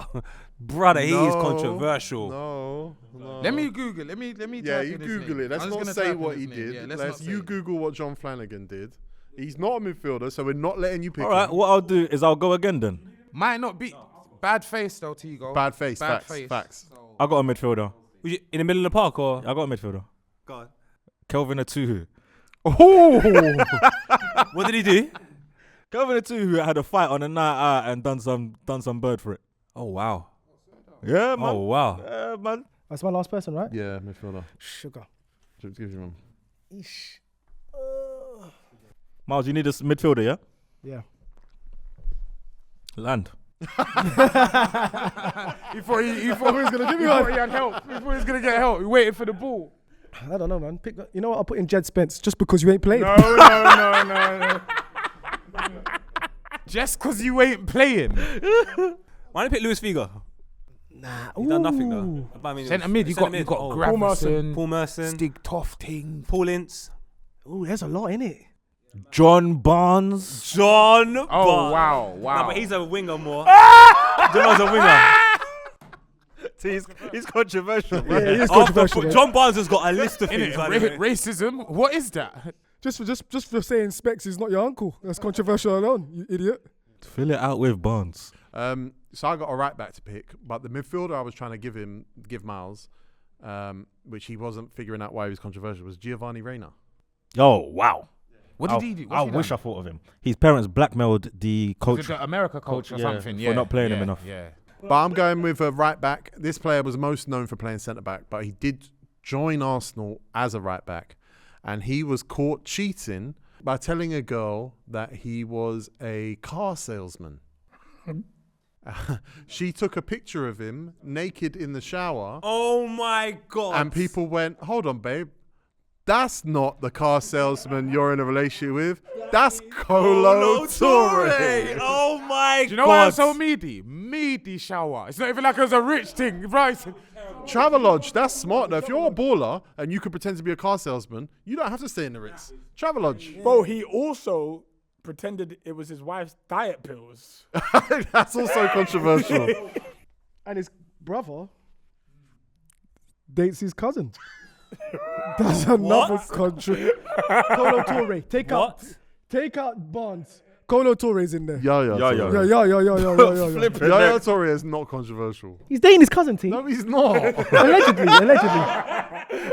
Brother, he is controversial. No. Let me Google. Let me. Yeah, type you in his Google name. it. Let's I'm just not gonna say type in what his he name. did. Yeah, let's Let's not you say. Google what John Flanagan did. He's not a midfielder, so we're not letting you pick All right, him. what I'll do is I'll go again then. Might not be bad face though, Tego. Bad face, Bad facts, face. facts. So I got a midfielder. Was you in the middle of the park or? I got a midfielder. God. Kelvin Atuhu. Oh, What did he do? Kelvin Atuhu had a fight on a night out and done some bird for it. Oh wow. Yeah, man. Oh wow. Yeah, man. That's my last person, right? yeah, midfielder. Sugar. Give you one. Eesh. Miles, you need a midfielder, yeah? Yeah. Land. He thought he was gonna give you one. He had help. He thought he was gonna get help. He waited for the ball. I don't know, man. You know what? I'll put in Jed Spence just because you ain't played. No. Just because you ain't playing. Why didn't you pick Luis Figo? Nah. He done nothing though. I mean, Centre mid, you got Graverson, Paul Merson, Stig Tofting. Paul Ince, Ooh, there's a lot in it. John Barnes. John. Oh, Barnes. wow. No, but he's a winger more. John's a winger. See, he's controversial. Yeah, he is After controversial. man. John Barnes has got a list of Innit? things. by the way. Racism? What is that? Just for saying Specs is not your uncle. That's controversial alone, you idiot. Fill it out with Barnes. So I got a right back to pick, but the midfielder I was trying to give Miles, which he wasn't figuring out why he was controversial, was Giovanni Reina. Oh, wow. What did he do? I wish I thought of him. His parents blackmailed the Was coach it the America coach or something? for not playing him enough. Yeah. But I'm going with a right back. This player was most known for playing centre back, but he did join Arsenal as a right back, and he was caught cheating by telling a girl that he was a car salesman. She took a picture of him naked in the shower, Oh my God. and people went, "Hold on, babe. That's not the car salesman you're in a relationship with. That's Colo Touré." Oh my God. Do you know why it's so meaty? Meaty shower. It's not even like it was a rich thing, right? Travelodge, that's smart though. If you're a baller and you could pretend to be a car salesman, you don't have to stay in the Ritz. Travelodge. Bro, he also pretended it was his wife's diet pills. That's also controversial. And his brother dates his cousin. That's another country. Colo Touré. Take out Barnes. Colo Touré's in there. Yeah. Yeah. Yaya Touré is not controversial. He's dating his cousin, team. No, he's not. Allegedly.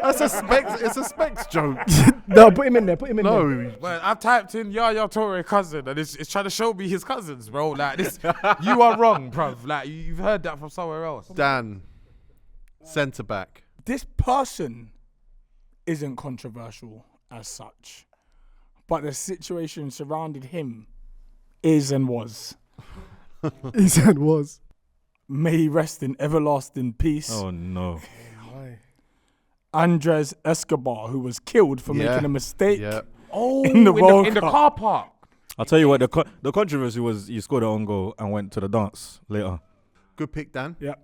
That's a specs. It's a specs joke. No, put him in there. No, Well, I've typed in Yaya Touré cousin, and it's trying to show me his cousins, bro. Like this, you are wrong, bruv. Like you've heard that from somewhere else. Dan, centre back. This person isn't controversial as such, but the situation surrounding him is and was. He said was. May he rest in everlasting peace. Oh, no. Andres Escobar, who was killed for making a mistake Oh, in the World in the Cup. car park. I'll tell you what, the controversy was you scored an own goal and went to the dance later. Good pick, Dan. Yeah,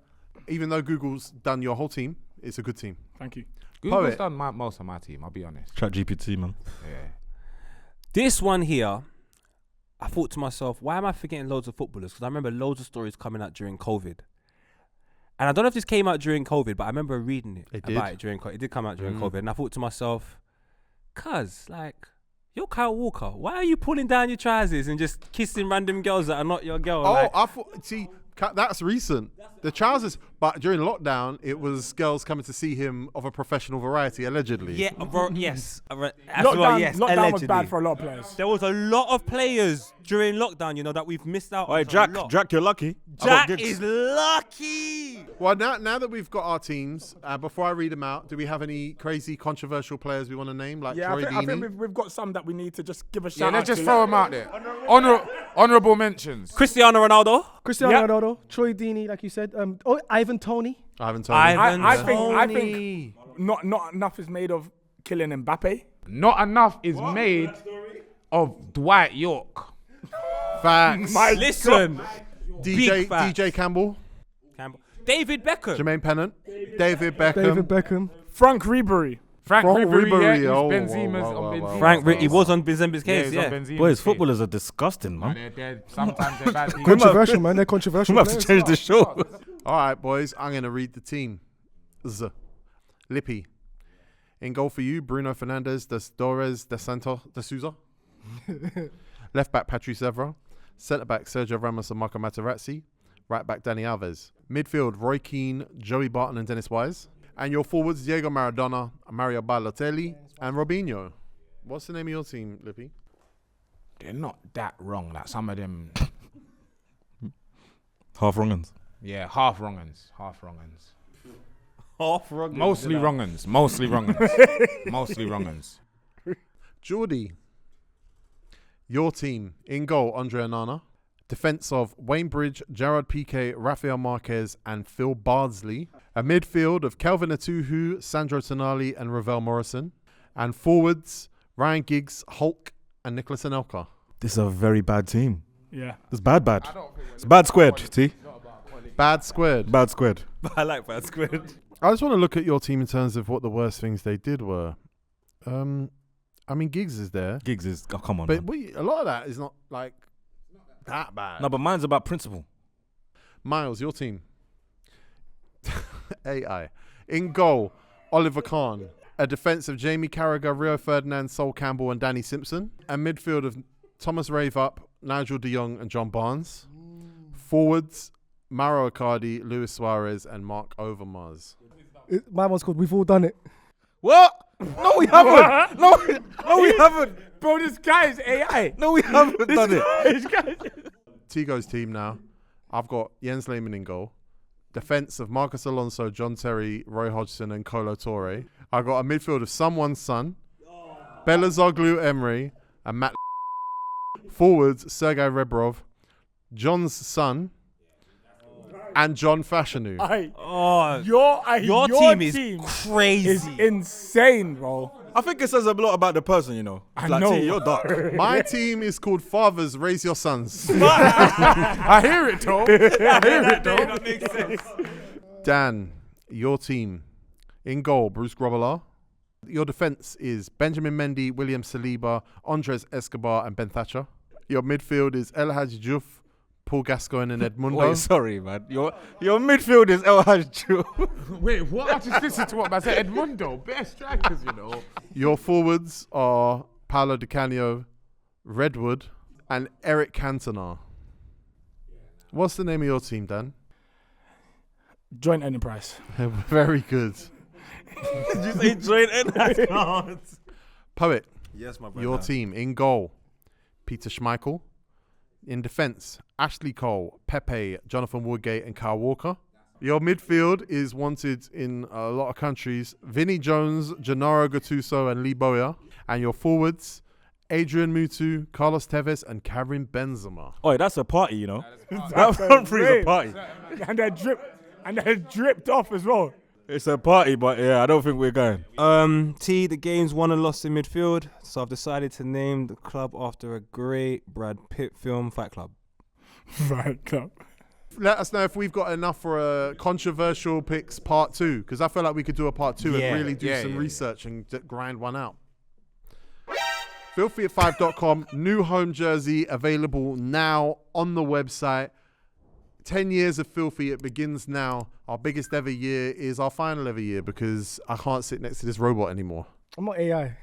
Even though Google's done your whole team, it's a good team. thank you. Google's Poet. done most of my team. I'll be honest. Chat GPT, man. Yeah. This one here, I thought to myself, why am I forgetting loads of footballers? Because I remember loads of stories coming out during COVID. And I don't know if this came out during COVID, but I remember reading It about did. it during COVID. It did come out during COVID. And I thought to myself, you're Kyle Walker. Why are you pulling down your trousers and just kissing random girls that are not your girl? Oh, Like, I thought. See, that's recent. The trousers, but during lockdown, it was girls coming to see him of a professional variety, allegedly. yeah, bro, yes. Lockdown was allegedly. bad for a lot of players. There was a lot of players during lockdown, that we've missed out on. Hey, a lot. Jack, you're lucky. I got Jack gigs. is lucky. Well, now that we've got our teams, before I read them out, do we have any crazy controversial players we want to name, like Yeah, Troy I think Deeney? we've got some that we need to just give a Yeah, shout out let's just to. throw them out there. Honorable mentions. Cristiano Ronaldo. Cristiano Yeah. Ronaldo, Troy Deeney, like you said. Ivan Toney. I haven't told you. I think not enough is made of killing Mbappe. Not enough is made of Dwight York. Facts. Listen. DJ facts. DJ Campbell, David Beckham. Jermaine Pennant, David Beckham. David Beckham. Frank Ribery. Frank Frank Ribery, Ribery, yeah, he was oh, Benzema's wow, on wow, Benzema's wow. Frank, case. he was on Benzema's Yeah, case, he's yeah. on Benzema's Boys, case. footballers are disgusting, man. Sometimes they're bad people. Controversial, man. They're controversial. We have to players. change the show. All right, boys, I'm going to read the team. Lippy. In goal for you, Bruno Fernandes, Dorez, De Souza. Left back, Patrice Evra. Centre back, Sergio Ramos and Marco Materazzi. Right back, Dani Alves. Midfield, Roy Keane, Joey Barton and Dennis Wise. And your forwards, Diego Maradona, Mario Balotelli and Robinho. What's the name of your team, Lippy? They're not that wrong. Like some of them, Half wrong'uns. yeah, half wrong'uns. Half wrong'uns. Mostly wrong'uns. Mostly wrong'uns. Jordy. Your team. In goal, Andre Onana. Defence of Wayne Bridge, Gerard Piqué, Rafael Marquez and Phil Bardsley. A midfield of Kelvin Atuhu, Sandro Tonali and Ravel Morrison. And forwards, Ryan Giggs, Hulk and Nicholas Anelka. This is a very bad team. Yeah. It's bad. It's bad squared, T. Bad squared. Bad squared. I like bad squid. I just want to look at your team in terms of what the worst things they did were. I mean, Giggs is there. Giggs is, oh, come on. But man. a lot of that is not like that bad. No, but mine's about principle. Miles, your team. AI. In goal, Oliver Kahn. A defence of Jamie Carragher, Rio Ferdinand, Sol Campbell and Danny Simpson. A midfield of Thomas Raveup, Nigel de Jong and John Barnes. Forwards, Mauro Icardi, Luis Suarez and Mark Overmars. My one's called We've All Done It. What? No, we haven't. No, we haven't. Bro, this guy is AI. No, we haven't done it. TEGO's team now. I've got Jens Lehmann in goal. Defence of Marcus Alonso, John Terry, Roy Hodgson and Kolo Torre. I've got a midfield of Someone's Son, Belazoglu Emery and Matt. Forwards, Sergei Rebrov, John's son, and John Fashanu. Your team is crazy. Is insane, bro. I think it says a lot about the person, you know. I Like, know. T, you're dark. My team is called Fathers Raise Your Sons. I hear it, though. That makes sense. Dan, your team. In goal, Bruce Grobbelaar. Your defence is Benjamin Mendy, William Saliba, Andres Escobar and Ben Thatcher. Your midfield is El Hadji Diouf, Paul Gascoigne and Edmundo. Wait, sorry, man. Your midfield is El Hadji. Wait, what? I just listened to what man said. Edmundo, best strikers, you know. Your forwards are Paolo Di Canio, Redwood and Eric Cantona. What's the name of your team, Dan? Joint enterprise. Very good. Did you say joint and Poet, Yes, my brother. your team. In goal, Peter Schmeichel. In defence, Ashley Cole, Pepe, Jonathan Woodgate and Kyle Walker. Your midfield is wanted in a lot of countries. Vinnie Jones, Gennaro Gattuso and Lee Boyer. And your forwards, Adrian Mutu, Carlos Tevez and Karim Benzema. Oh, that's a party, you know. That front three is a party. And they're dripped off as well. It's a party, but yeah, I don't think we're going. T, the game's won and lost in midfield, so I've decided to name the club after a great Brad Pitt film, Fight Club. Right, club. Let us know if we've got enough for a controversial picks part 2, because I feel like we could do a part 2 Yeah, and really do yeah, some yeah. research and grind one out. Filthy5.com, new home jersey available now on the website. 10 years of Filthy, it begins now. Our biggest ever year is our final ever year because I can't sit next to this robot anymore. I'm not AI.